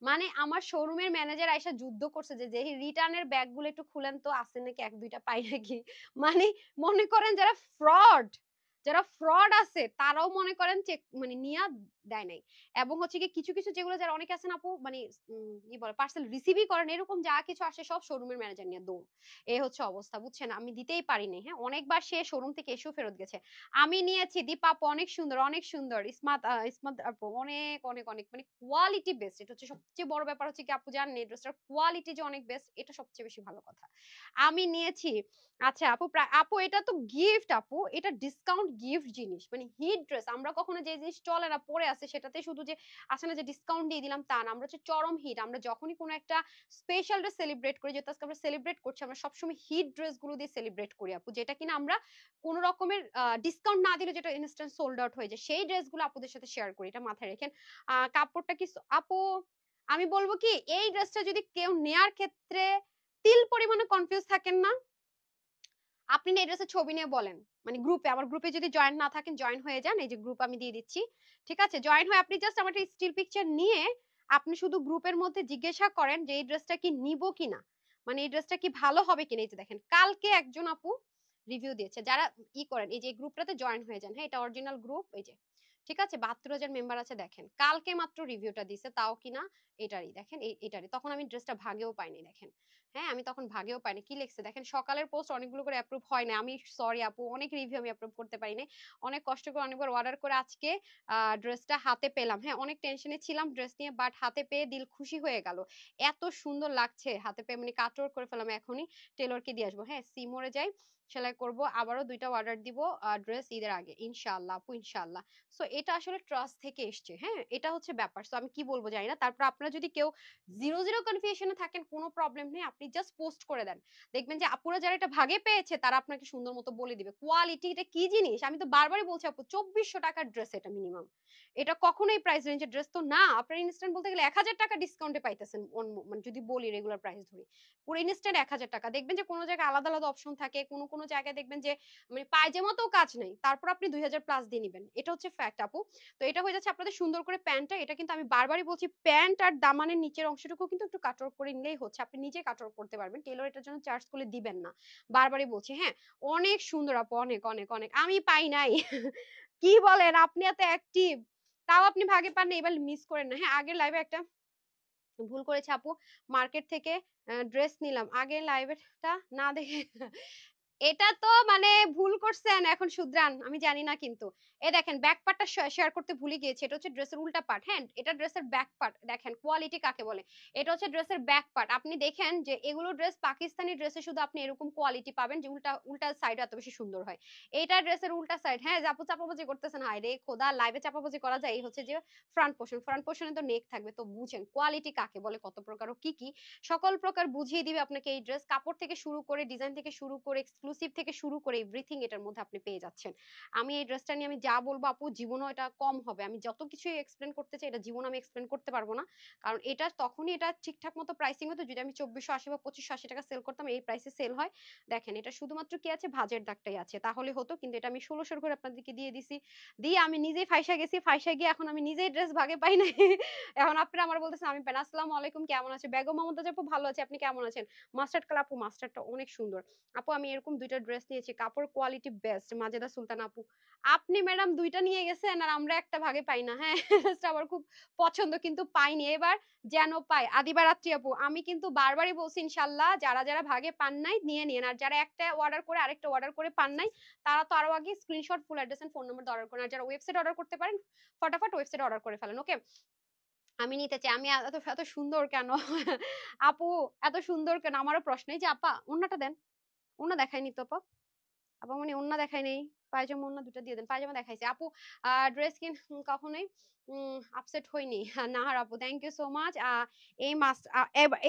মানে আমার শোরুমের ম্যানেজার আইসা যুদ্ধ করছে যে যে রিটার্নের ব্যাগ গুলো একটু খুলেন তো, আছে নাকি এক দুইটা পাই নাকি। মানে মনে করেন যারা ফ্রড, যারা ফ্রড আছে তারাও মনে করেন চেক মানে নিয়া দেয় নাই। এবং হচ্ছে কি কিছু কিছু যেগুলো যারা অনেকে আছেন আপু মানে কি বলে পার্সেল রিসিভই করেন, এরকম যা কিছু আসে সব শোরুমের ম্যানেজার নিয়ে দৌড়। এই হচ্ছে অবস্থা, বুঝছেন? আমি দিতেই পারিনি। হ্যাঁ, অনেকবার সে শোরুম থেকে এসেও ফেরত গেছে। আমি নিয়েছি, দীপা আপু অনেক সুন্দর, অনেক সুন্দর। স্মার্ট স্মার্ট আপু অনেক অনেক অনেক মানে কোয়ালিটি বেস্ট। এটা হচ্ছে সবচেয়ে বড় ব্যাপার, হচ্ছে কি আপু জানেন এই ড্রেসটার কোয়ালিটি যে অনেক বেস্ট, এটা সবচেয়ে বেশি ভালো কথা। আমি নিয়েছি। আচ্ছা আপু, আপু এটা তো গিফট আপু, এটা ডিসকাউন্ট গিফট জিনিস, মানে হিট ড্রেস। আমরা কখনো যে জিনিস চলে না পরে আছে সেটাতে শুধু যে আসে না যে ডিসকাউন্ট দিয়ে দিলাম তা না, আমরা হচ্ছে চরম হিট। আমরা যখনই কোনো একটা স্পেশাল ডে সেলিব্রেট করি, যেহেতু আজকে আমরা সেলিব্রেট করছি, আমরা সবসময় হিট ড্রেস গুলো দিয়ে সেলিব্রেট করি আপু, যেটা কিনা আমরা কোন রকমের ডিসকাউন্ট না দিলে যেটা ইনস্ট্যান্ট সোল্ড আউট হয়ে যায়, সেই ড্রেসগুলো আপুদের সাথে শেয়ার করি, এটা মাথায় রেখেন। কাপড়টা কি আপু, আমি বলবো কি এই ড্রেসটা যদি কেউ নেয়ার ক্ষেত্রে তিল পরিমাণে কনফিউজ থাকেন না, আপনি না এই ড্রেসের ছবি নিয়ে বলেন, মানে গ্রুপে, আমার গ্রুপে যদি জয়েন না থাকেন জয়েন হয়ে যান, এই যে গ্রুপ আমি দিয়ে দিচ্ছি, ঠিক আছে? জয়েন হয়ে আপনি জাস্ট আমার স্টিল পিকচার নিয়ে আপনি শুধু গ্রুপের মধ্যে জিজ্ঞাসা করেন যে এই ড্রেসটা কি নিব কিনা, মানে এই ড্রেসটা কি ভালো হবে কিনা। এই যে দেখেন কালকে একজন আপু রিভিউ দিয়েছে, যারা করেন এই যে গ্রুপটাতে জয়েন হয়ে যান। হ্যাঁ, এটা অরিজিনাল গ্রুপ, এই যে ঠিক আছে, 72,000 মেম্বার আছে। দেখেন কালকে মাত্র রিভিউটা দিছে, তাও কিনা এটারই, দেখেন এটারই। তখন আমি ড্রেসটা ভাগেও পাইনি, দেখেন। হ্যাঁ, আমি তখন ভাগেও পাইনি। কি লিখছে দেখেন, সকালের পোস্ট অনেকগুলো করে অ্যাপ্রুভ হয় না, আমি সরি আপু, অনেক রিভিউ আমি অ্যাপ্রুভ করতে পারিনি। অনেক কষ্ট করে অনেকবার অর্ডার করে আজকে ড্রেসটা হাতে পেলাম। হ্যাঁ, অনেক টেনশনে ছিলাম ড্রেস নিয়ে, বাট হাতে পেয়ে দিল খুশি হয়ে গেল। এত সুন্দর লাগছে হাতে পেয়ে, মানে কাটওয়ার্ক করে ফেলাম। এখনই টেলরকে দিয়ে আসবো। হ্যাঁ, সিমোরে যাই, সেলাই করব, আবারও 2টা অর্ডার দিব ড্রেস ঈদের আগে ইনশাআল্লাহ আপু, ইনশাআল্লাহ। সো এটা আসলে ট্রাস্ট থেকে এসছে। হ্যাঁ, এটা হচ্ছে ব্যাপার। সো আমি কি বলবো জানি না। তারপর আপনারা যদি কেউ জিরো জিরো কনফিউশনে থাকেন, কোনো প্রবলেম নেই, আপনি জাস্ট পোস্ট করে দেন। দেখবেন যে আপুরা যারা এটা ভাগে পেয়েছে তারা আপনাকে সুন্দর মতো বলে দিবে কোয়ালিটি এটা কি জিনিস। আমি তো বারবারই বলছি আপু, 2400 টাকার ড্রেস এটা মিনিমাম, এটা কখনোই প্রাইস রেঞ্জের ড্রেস তো না। আপনার ইনস্ট্যান্ট বলতে গেলে 1000 টাকা ডিসকাউন্টে পাইতেছেন, মানে যদি বলি রেগুলার প্রাইস ধরি, পুরো ইনস্ট্যান্ট 1000 টাকা। দেখবেন যে কোনো জায়গায় আলাদা আলাদা অপশন থাকে, কোনো কোনো জায়গায় দেখবেন যে মানে পায়জামাতেও কাজ নেই, তারপর আপনি 2000 প্লাস দিয়ে নিবেন। এটা হচ্ছে ফ্যাক্ট আপু। তো এটা হয়ে যাচ্ছে আপনাদের সুন্দর করে প্যান্টটা। এটা কিন্তু আমি বারবারই বলছি, প্যান্ট আর দামানের নিচের অংশটুকু কিন্তু একটু কাটওয়ার্ক করে নিলেই হচ্ছে, আপনি নিজে কাটওয়ার্ক করতে পারবেন, টেলর এটার জন্য চার্জ করলে দিবেন না, বারবারই বলছি। হ্যাঁ, অনেক সুন্দর আপু, অনেক অনেক অনেক। আমি পাই নাই কি বলেন, আপনি এত অ্যাক্টিভ, তাও আপনি ভাগে পান না, এবার মিস করেন না। হ্যাঁ, আগের লাইভে একটা ভুল করেছে আপু, মার্কেট থেকে ড্রেস নিলাম, আগের লাইভেটা না দেখে এটা তো মানে ভুল করছেন, এখন শুধরান, আমি জানি না কিন্তু। এই দেখেন ব্যাক পার্টটা শেয়ার করতে ভুলে গিয়েছি, এটা হচ্ছে ড্রেসের উল্টা পার্ট। হ্যাঁ, এটা ড্রেসের ব্যাক পার্ট, দেখেন কোয়ালিটি কাকে বলে। এটা হচ্ছে ড্রেসের ব্যাক পার্ট। আপনি দেখেন যে এগুলো ড্রেস পাকিস্তানি ড্রেসে শুধু আপনি এরকম কোয়ালিটি পাবেন যে উল্টা উল্টা সাইড এত বেশি সুন্দর হয়। এইটা ড্রেসের উল্টা সাইড। হ্যাঁ, আপু চাপাবাজি করতেছেন, হায় রে খোদা, লাইভে চাপাবাজি করা যায়। এই হচ্ছে যে ফ্রন্ট পোর্শন, ফ্রন্ট পোর্শনে তো নেক থাকবে, তো বুঝেন কোয়ালিটি কাকে বলে, কত প্রকার ও কি কি সকল প্রকার বুঝিয়ে দিবে আপনাকে এই ড্রেস। কাপড় থেকে শুরু করে, ডিজাইন থেকে শুরু করে, এক্সক্লুসিভ থেকে শুরু করে এভরিথিং এটার মধ্যে আপনি পেয়ে যাচ্ছেন। আমি এই ড্রেসটা নিয়ে আমি যা বলবো আপু, জীবনও এটা কম হবে। আমি যত কিছু এক্সপ্লেন করতে চাই এটা জীবন আমি এক্সপ্লেন করতে পারবো না, কারণ এটা তখনই এটা ঠিকঠাক মতো প্রাইসিং হতো যদি আমি 2480 বা 2580 টাকা সেল করতাম, এই প্রাইসে সেল হয়। দেখেন এটা শুধুমাত্র কি আছে, ভাঁজের দাগটাই আছে, তাহলে হতো, কিন্তু এটা আমি 1600 করে আপনাদেরকে দিয়ে দিছি। দিয়ে আমি নিজেই ফাইসা গেছি, ফাইসা গিয়ে এখন আমি নিজেই ড্রেস ভাগে পাই নাই এখন আপনারা আমার বলতেছেন আমি পেন। আসসালামু আলাইকুম, কেমন আছে বেগম মমতাজ আপু? ভালো আছে, আপনি কেমন আছেন? মাস্টার্ড কালার আপু, মাস্টার্ডটা অনেক সুন্দর আপু। আমি এরকম 2টা ড্রেস নিয়েছি, কাপড় কোয়ালিটি বেস্ট, মাজেদা সুলতান আপু। আপনি ম্যাডাম 2টা নিয়ে গেছেন আর আমরা একটা ভাগে পাই না। হ্যাঁ, ড্রেসটা আমার খুব পছন্দ কিন্তু পাইনি, এবার যেন পাই। আদিবা রাত্রি আপু, আমি কিন্তু বারবারই বলছি ইনশাল্লাহ যারা যারা ভাগে পান নাই নিয়ে নিন, আর যারা একটা অর্ডার করে আরেকটা অর্ডার করে পান নাই তারা তো আরো আগে screenshot full address and phone number order করেন, আর যারা ওয়েবসাইট অর্ডার করতে পারেন ফটাফট ওয়েবসাইট অর্ডার করে ফেলেন। ওকে, আমি নিতে চাই। আমি এত এত সুন্দর কেন আপু, এত সুন্দর কেন? আমারও প্রশ্ন। এই যে আপা ওন্নাটা দেন, ওন্না দেখায়নি তো আপা, আপা মানে ওন্না দেখাই নেই, পায়জামা ওন্না 2টা দিয়ে দেন। পায়জামা দেখাইছে আপু, ড্রেস কিন কখনোই আপসেট হইনি নাহার আপু, থ্যাংক ইউ সো মাচ। এই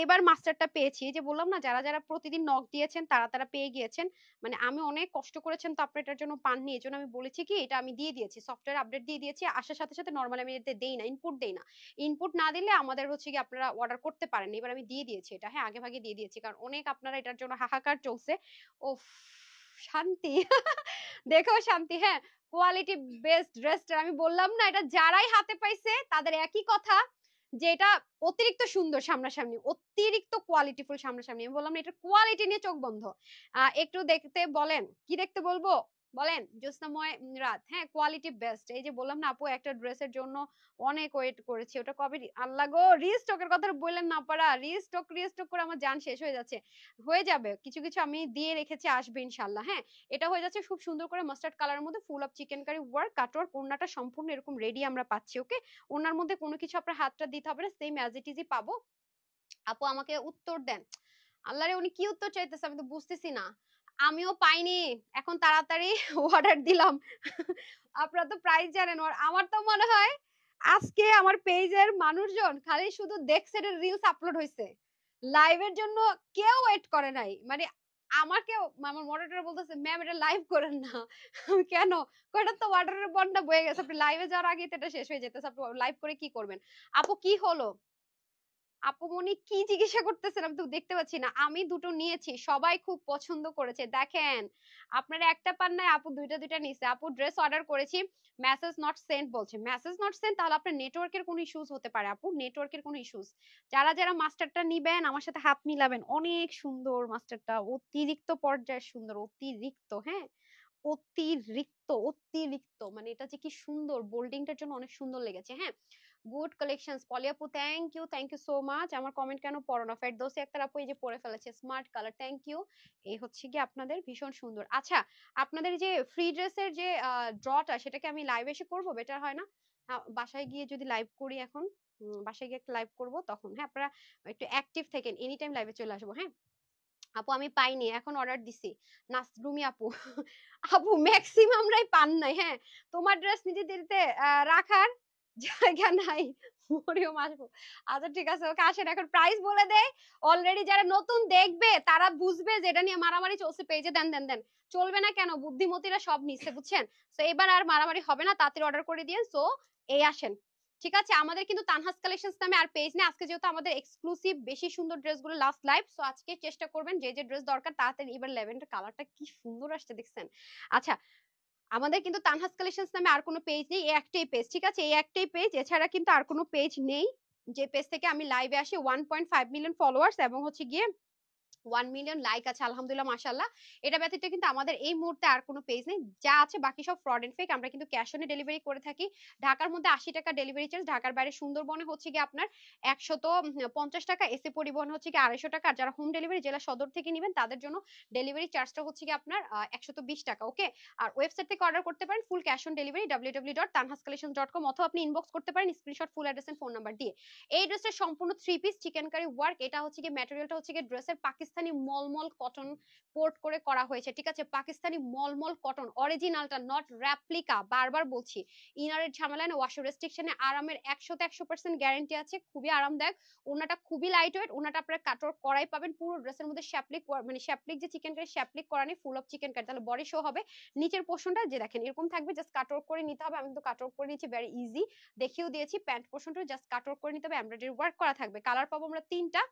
এবার মাস্টারটা পেয়েছি, যে বললাম না যারা যারা প্রতিদিন নক দিয়েছেন তারা তারা পেয়ে গিয়েছেন। মানে আমি অনেক কষ্ট করেছেন তো আপনার এটার জন্য পাননি, এই জন্য আমি বলেছি কি এটা আমি দিয়ে দিয়েছি, সফটওয়্যার আপডেট দিয়ে দিয়েছি। আসার সাথে সাথে নর্মালি আমি এতে দেই না, ইনপুট দেই না। ইনপুট না দিলে আমাদের হচ্ছে কি আপনারা অর্ডার করতে পারেন, এবার আমি দিয়ে দিয়েছি এটা। হ্যাঁ, আগে ভাগে দিয়ে দিয়েছি, কারণ অনেক আপনারা এটার জন্য হাহাকার চলছে। ও শান্তি দেখেও শান্তি। হ্যাঁ, কোয়ালিটি বেস্ট ড্রেসটা আমি বললাম না, এটা যারাই হাতে পাইছে তাদের একই কথা যে এটা অতিরিক্ত সুন্দর সামনাসামনি, অতিরিক্ত কোয়ালিটিফুল সামনাসামনি। আমি বললাম না, এটা কোয়ালিটি নিয়ে চোখ বন্ধ। একটু দেখতে বলেন, কি দেখতে বলবো? বলেন জ্যোৎস্নাময় রাত, হ্যাঁ কোয়ালিটি বেস্ট। এই যে বললাম না আপু একটা ড্রেসের জন্য অনেক ওয়েট করেছি, ওটা কবে আল্লাহ গো, রিস্টকের কথা বললেন না পারা, রিস্টক করে আমার জান শেষ হয়ে যাচ্ছে। হয়ে যাবে, কিছু কিছু আমি দিয়ে রেখেছি, আসবে ইনশাল্লাহ। হ্যাঁ এটা হয়ে যাচ্ছে খুব সুন্দর করে মাস্টার্ড কালারের মধ্যে full of chikankari work, cutwork, ওড়নাটা সম্পূর্ণ এরকম রেডি আমরা পাচ্ছি। ওকে, ওড়নার মধ্যে কোনো কিছু আপনার হাতটা দিতে হবে না, সেম অ্যাজ ইট ইজই পাবো। আপু আমাকে উত্তর দেন, আল্লাহরে উনি কি উত্তর চাইতেছে আমি তো বুঝতেছি না। আমিও পাইনি, এখন তাড়াতাড়ি অর্ডার দিলাম। আপনারা তো প্রাইস জানেন, আর আমার তো মনে হয় আজকে আমার পেজের মানুষজন খালি শুধু দেখছে রিলস আপলোড হয়েছে, লাইভের জন্য কেউ ওয়েট করে নাই। মানে আমাকেও আমার মডারেটর বলতেছে ম্যাম এটা লাইভ করেন না। কেন, কয়টা তো অর্ডারের বন্যা বয়ে গেছে, আপনি লাইভে যাওয়ার আগে তো এটা শেষ হয়ে যেতেছে, আপনি লাইভ করে কি করবেন? আপু কি হলো, আপুমনি কি জিজ্ঞাসা করতেছেন আমি তো দেখতে পাচ্ছি না। আমি দুটো নিয়েছি, সবাই খুব পছন্দ করেছে, দেখেন আপনারা একটা পান নাই, আপু দুইটা দুইটা নিছে। আপু ড্রেস অর্ডার করেছি, মেসেজ নট সেন্ড বলছে, মেসেজ নট সেন্ড, তাহলে আপনার নেটওয়ার্কের কোনো ইস্যুস হতে পারে আপু, নেটওয়ার্কের কোনো ইস্যুস। যারা যারা মাস্টারটা নিবেন আমার সাথে হাত মিলাবেন, অনেক সুন্দর মাস্টারটা, অতিরিক্ত পর্যায়ের সুন্দর, অতিরিক্ত, হ্যাঁ অতিরিক্ত অতিরিক্ত, মানে এটা যে কি সুন্দর, বোল্ডিংটার জন্য অনেক সুন্দর লেগেছে। হ্যাঁ গুড কালেকশনস পলি আপু, থ্যাংক ইউ সো মাচ। আমার কমেন্ট কেন পড়ো না? ফেরদৌসী আক্তার আপু এই যে পড়ে ফেলেছে, স্মার্ট কালার, থ্যাংক ইউ। এই হচ্ছে কি আপনাদের ভীষণ সুন্দর। আচ্ছা আপনাদের যে ফ্রি ড্রেসের যে ড্রটা, সেটাকে আমি লাইভ এসে করব, বেটার হয় না? বাসায় গিয়ে যদি লাইভ করি এখন, বাসায় গিয়ে একটা লাইভ করব তখন, হ্যাঁ আপনারা একটু অ্যাক্টিভ থাকেন, এনি টাইম লাইভে চলে আসবো। হ্যাঁ আপু আমি পাইনি, এখন অর্ডার দিছি। নাসরুমি আপু, আপু ম্যাক্সিমামরাই পান নাই। হ্যাঁ তোমার ড্রেস নিজে দিতে রাখার জায়গা নাই, মরিয়ম আসবো। আচ্ছা ঠিক আছে, ওকে আসেন এখন প্রাইস বলে দেয়। অলরেডি যারা নতুন দেখবে তারা বুঝবে যে এটা নিয়ে মারামারি চলছে পেজে, দেন দেন দেন, চলবে না কেন, বুদ্ধিমতীরা সব নিচ্ছে বুঝছেন। তো এবার আর মারামারি হবে না, তাড়াতাড়ি অর্ডার করে দিয়ে। সো এই আসেন, ঠিক আছে। আমাদের কিন্তু তানহাস কালেকশনস নামে আর পেজ নেই, আজকে যেহেতু আমাদের এক্সক্লুসিভ বেশি সুন্দর ড্রেসগুলো লাস্ট লাইভ, সো আজকে চেষ্টা করবেন যে যে ড্রেস দরকার তাড়াতাড়ি। এবার ল্যাভেন্ডার কালারটা কি সুন্দর আসছে দেখছেন। আচ্ছা আমাদের কিন্তু তানহাস কালেকশনস নামে আর কোনো পেজ নেই, এই একটাই পেজ, ঠিক আছে, এই একটাই পেজ, এছাড়া কিন্তু আর কোনো পেজ নেই। যে পেজ থেকে আমি লাইভে আসি, 1.5 মিলিয়ন ফলোয়ার্স এবং হচ্ছে গিয়ে 1 মিলিয়ন লাইক আছে, আলহামদুলিল্লাহ মাশাআল্লাহ। এটা ব্যতীত কিন্তু আমাদের এই মুহূর্তে আর কোনো পেজ নেই, যা আছে বাকি সব ফ্রড এন্ড ফেক। আমরা কিন্তু ক্যাশ অন ডেলিভারি করে থাকি, ঢাকার মধ্যে 80 টাকা ডেলিভারি চার্জ, ঢাকার বাইরে সুন্দরবনে হচ্ছে কি আপনার 150 টাকা, এসি পরিবহন হচ্ছে কি 250 টাকা। আর যারা হোম ডেলিভারি জেলা সদর থেকে নেবেন তাদের জন্য ডেলিভারি চার্জটা হচ্ছে কি আপনার 120 টাকা। ওকে, আর ওয়েবসাইট থেকে অর্ডার করতে পারেন ফুল ক্যাশ অন ডেলিভারি www.tanhascollections.com, অথবা আপনি ইনবক্স করতে পারেন screenshot full address and phone number দিয়ে। এই ড্রেসটা সম্পূর্ণ 3 পিস চিকেন কারি ওয়ার্ক, এটা হচ্ছে কি ম্যাটেরিয়ালটা হচ্ছে কি ড্রেসের পাকিস্তানি মলমল কটন পোর্ট করে করা হয়েছে, ঠিক আছে, পাকিস্তানি মলমল কটন, অরিজিনালটা, নট রেপ্লিকা, বারবার বলছি। ইনারের ঝামেলা না, ওয়াশ রেস্ট্রিকশনে আরামের 100% গ্যারান্টি আছে, খুবই আরামদায়ক। ওনাটা খুবই লাইট ওয়েট, ওনাটা আপনারা কাটর করাই পাবেন, পুরো ড্রেসের মধ্যে শ্যাপলিক, মানে শ্যাপলিক যে চিকেন কারি শ্যাপলিক করা নেই, ফুল অফ চিকেন কারি, তাহলে বডি শো হবে। নিচের পোর্শনটা যে দেখেন এরকম থাকবে, জাস্ট কাটর করে নিতে হবে, আমি কিন্তু কাটর করে নিচ্ছি, ভেরি ইজি দেখিয়েও দিয়েছি। প্যান্ট পোর্শনটা জাস্ট কাটর করে নিতে হবে, এমব্রয়ডারি ওয়ার্ক করা থাকবে। কালার পাবো আমরা তিনটা,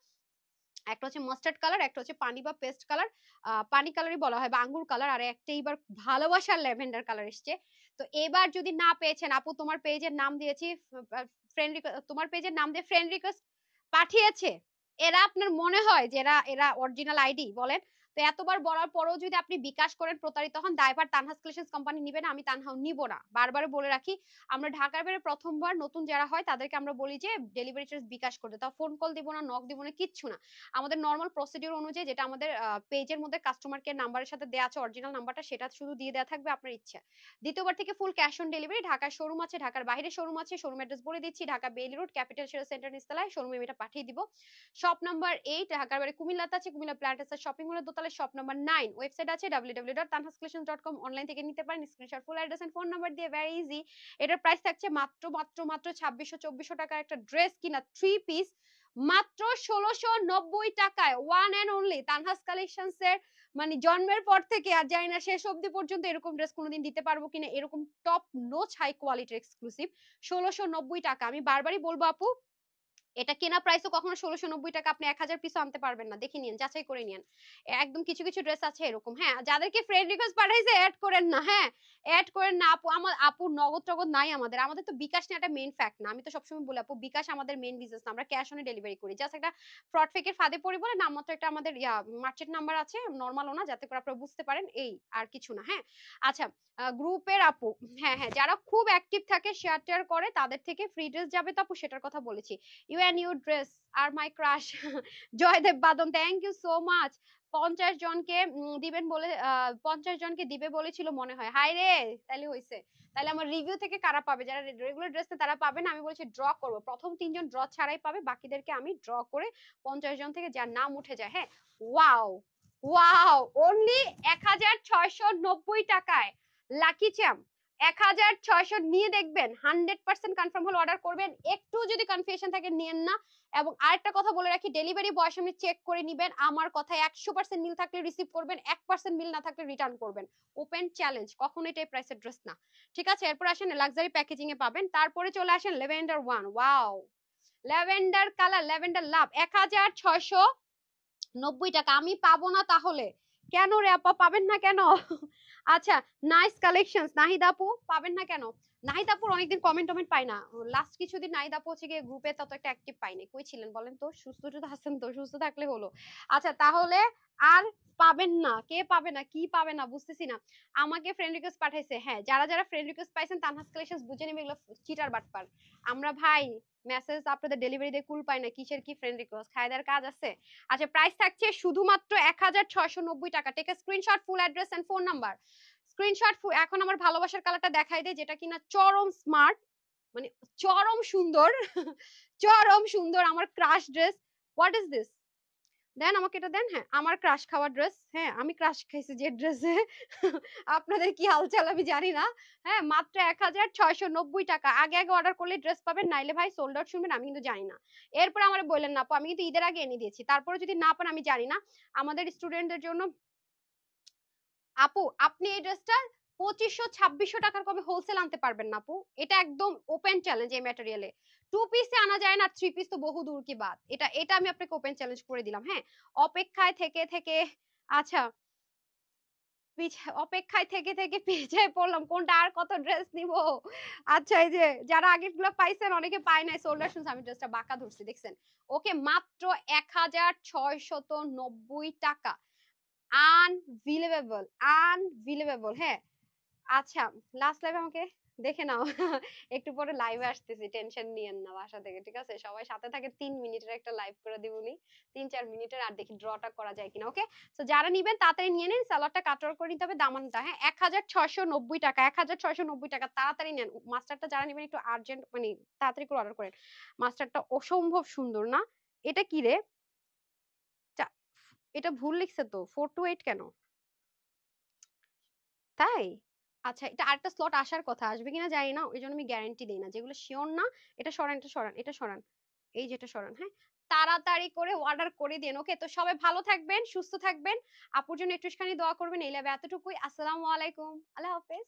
একটা হচ্ছে মাস্টার্ড কালার, একটা হচ্ছে পানি বা পেস্ট কালার, পানি কালারই বলা হয় বা আঙ্গুর কালার, আর একটা এবার ভালোবাসার ল্যাভেন্ডার কালার এসছে। তো এবার যদি না পেয়েছেন আপু, তোমার পেজের নাম দিয়েছি, ফ্রেন্ড তোমার পেজের নাম দিয়ে ফ্রেন্ড রিকোয়েস্ট পাঠিয়েছে, এরা আপনার মনে হয় যে এরা এরা অরিজিনাল আইডি বলেন? তো এতবার বলার পরেও যদি আপনি বিকাশ করেন প্রতারিত হন, দায়ভার তানহাস কালেকশনস কোম্পানি নিবে না, আমি তানহাও নিব না। বারবার বলে রাখি, আমরা ঢাকার বাইরে প্রথমবার নতুন যারা হয় তাদেরকে আমরা বলি যে ডেলিভারি চার্জ বিকাশ করতে, তাও ফোন কল দিব না, নক দিব না, কিচ্ছু না। আমাদের নর্মাল প্রসিডিউর অনুযায়ী যেটা আমাদের পেজের মধ্যে কাস্টমার কেয়ার নাম্বারের সাথে দেওয়া আছে, অরিজিনাল নাম্বারটা, সেটা শুধু দিয়ে দেওয়া থাকবে আপনার ইচ্ছা। দ্বিতীয়বার থেকে ফুল ক্যাশ অন ডেলিভারি, ঢাকার শোরুম আছে, ঢাকার বাইরে শোরুম আছে, শোরুম অ্যাড্রেস বলে দিচ্ছি, Dhaka Bailey road capital share centre নিস্তালায় শোরুমে এটা পাঠিয়ে দিব। শপ নাম্বার 8 ঢাকার বাইরে কুমিল্লাতে আছে, কুমিল্লা প্ল্যান্টেসার শপিং মলের দোতলায় শপ নাম্বার 9। ওয়েবসাইট আছে www.tanhascollections.com, অনলাইন থেকে নিতে পারেন, screenshot full address and phone number দিয়ে, ভেরি ইজি। এটার প্রাইস থাকছে মাত্র মাত্র মাত্র 2600-2400 টাকার একটা ড্রেস কিনা 3 পিস মাত্র 1690 টাকায়, one and only Tanha's collections এর। মানে জন্মের পর থেকে আর জানি না শেষ অবধি পর্যন্ত এরকম ড্রেস কোনোদিন দিতে পারবো কিনা, এরকম টপ নোচ হাই কোয়ালিটির এক্সক্লুসিভ 1690 টাকা। আমি বারবারই বলবো আপু, এটা কেনা প্রাইসও কখনো 1690 টাকা, আপনি 1000 পিসও আনতে পারবেন না, দেখে নিন, যাচাই করে নিন। একদম কিছু কিছু ড্রেস আছে এরকম। হ্যাঁ, যাদেরকে ফ্রেন্ড রিকোয়েস্ট পাঠাইছে অ্যাড করেন না, হ্যাঁ অ্যাড করেন না আপু। আমার আপুর নগদ টগদ নাই, আমাদের আমাদের তো বিকাশ নিয়ে একটা মেইন ফ্যাক্ট না। আমি তো সবসময় বলি আপু, বিকাশ আমাদের মেইন বিজনেস না, আমরা ক্যাশ অনে ডেলিভারি করি। জাস্ট একটা ফ্রড ফেকের ফাঁদে পড়ি বলে নামমাত্র একটা আমাদের মার্চেন্ট নাম্বার আছে, নরমালও না, যাতে করে আপনারা বুঝতে পারেন, এই আর কিছু না। হ্যাঁ, আচ্ছা, গ্রুপের আপু, হ্যাঁ হ্যাঁ, যারা খুব অ্যাক্টিভ থাকে, শেয়ার টেয়ার করে, তাদের থেকে ফ্রি ড্রেস যাবে তো আপু, সেটার কথা বলেছি। ইউ অ্যান্ড ইউর ড্রেস আর মাই ক্রাশ। জয়দেব বাদন, থ্যাংক ইউ সো মাচ। 50 জনকে দিবেন বলে, 50 জনকে দিবে বলেছিল মনে হয়। হাই রে, তাহলে হইছে। তাহলে আমার রিভিউ থেকে কারা পাবে? যারা রেগুলার ড্রেসে তারা পাবে না। আমি বলেছি ড্র করব, প্রথম 3 জন ড্র ছাড়াই পাবে, বাকিদেরকে আমি ড্র করে 50 জন থেকে যার নাম উঠে যায়। হ্যাঁ, ওয়াও ওয়াও, অনলি 1690 টাকায় লাকি চ্যাম্প। 1600 নিয়ে দেখবেন, 100% কনফার্ম হলে অর্ডার করবেন। একটু যদি কনফিউশন থাকে নিয়েন না। এবং আরেকটা কথা বলে রাখি, ডেলিভারি বয় সামনে চেক করে নিবেন। আমার কথায় 100% মিল থাকলে রিসিভ করবেন, 1% মিল না থাকলে রিটার্ন করবেন। ওপেন চ্যালেঞ্জ, কখনো এটাই প্রাইসের ড্রেস না। ঠিক আছে, এরপর আসেন লাক্সারি প্যাকেজিং এ পাবেন। তারপরে চলে আসেন lavender one, wow, lavender colour, lavender love, 1690 টাকা। আমি পাবো না তাহলে কেন রে আপা, পাবেন না কেন? আচ্ছা, নাইস কালেকশনস, নাহিদ আপু পাবেন না কেন? নাহিদ আপুর অনেকদিন কমেন্ট টমেন্ট পাই না, লাস্ট কিছুদিন নাহিদ আপু হচ্ছে গিয়ে গ্রুপে তত একটা অ্যাক্টিভ পাইনি। কই ছিলেন বলেন তো? সুস্থ টুস্থ আছেন তো? সুস্থ থাকলে হলো। আচ্ছা, তাহলে আর পাবেন না, কে পাবে না, কি পাবে না বুঝতেছি না। আমাকে ফ্রেন্ড রিকোয়েস্ট পাঠাইছে, হ্যাঁ যারা যারা ফ্রেন্ড রিকোয়েস্ট পাইছেন তানহাস কালেকশনস বুঝে নেবে, এগুলো চিটার বাটপার। আমরা ভাই মেসেজ আপনাদের ডেলিভারি দিয়ে কুল পাই না, কিসের কি ফ্রেন্ড রিকোয়েস্ট, খায়দার কাজ আছে। আচ্ছা, প্রাইস থাকছে শুধুমাত্র 1690 টাকা। Take a screenshot, full address and phone number. Screenshot. এখন আমার ভালোবাসার কালারটা দেখাই দেয়, যেটা কিনা চরম স্মার্ট, মানে চরম সুন্দর। চরম সুন্দর, আমার crush dress. What is this? দেন আমাকে এটা দেন। হ্যাঁ, আমার ক্রাশ খাওয়া ড্রেস। হ্যাঁ, আমি ক্রাশ খাইছি যে ড্রেসে। আপনাদের কি হালচাল আমি জানি না। হ্যাঁ, মাত্র 1690 টাকা। আগে আগে অর্ডার করলে ড্রেস পাবেন, নাইলে ভাই সোল্ড আউট শুনবেন, আমি কিন্তু জানি না। এরপর আমার বললেন না আপু, আমি কিন্তু ঈদের আগে এনে দিয়েছি, তারপরে যদি না পান আমি জানি না। আমাদের স্টুডেন্টদের জন্য আপু, আপনি এই ড্রেসটা 2500-2600 টাকার কমে হোলসেল আনতে পারবেন না আপু। এটা একদম ওপেন চ্যালেঞ্জ, এই ম্যাটেরিয়ালে 2 পিসে আনা যায় না, 3 পিস তো বহু দূর কি বাত। এটা এটা আমি আপনাকে ওপেন চ্যালেঞ্জ করে দিলাম। হ্যাঁ, অপেক্ষায় থেকে থেকে, আচ্ছা, অপেক্ষায় থেকে থেকে পিছিয়ে পড়লাম, কোনটা আর কত ড্রেস নিব। আচ্ছা, এই যে যারা আগের গুলো পাইছেন, অনেকে পায় নাই, সোল্ডার শুনছে, আমি ড্রেসটা বাঁকা ধরছি দেখছেন। ওকে, মাত্র 1690 টাকা। Unbelievable, unbelievable. হ্যাঁ, আচ্ছা, লাস্ট লাইভ আমাকে দেখে নাও। একটু পরে লাইভে আসতেছি, টেনশন নিয়েন না বাসা থেকে, ঠিক আছে? সবাই সাথে থাকে, 3 মিনিটের একটা লাইভ করে দিবনি, 3-4 মিনিটের, আর দেখি ড্রটা করা যায় কিনা। ওকে, তো যারা নিবেন তাড়াতাড়ি নিয়ে নিন, সালোয়ারটা কাটর করে নিতে হবে, দামানটা। হ্যাঁ, 1690 টাকা, 1690 টাকা, তাড়াতাড়ি নেন। মাস্টারটা যারা নিবেন একটু আর্জেন্ট, মানে তাড়াতাড়ি করে অর্ডার করেন। মাস্টারটা অসম্ভব সুন্দর না? এটা কি রে, এটা ভুল লিখছে তো, 428 কেন? তাই? আচ্ছা, এটা আরেকটা স্লট আসার কথা, আসবে কিনা জানি না, ওই জন্য আমি গ্যারান্টি দেই না, যেগুলো শিওর না। এটা সরান, এটা সরান, এটা সরান, এই যেটা সরান। হ্যাঁ, তাড়াতাড়ি করে অর্ডার করে দেন। ওকে, তো সবাই ভালো থাকবেন, সুস্থ থাকবেন, আপুর জন্য একটুখানি দোয়া করবেন। এই লাইভে এতটুকুই। আসসালামু আলাইকুম, আল্লাহ হাফেজ।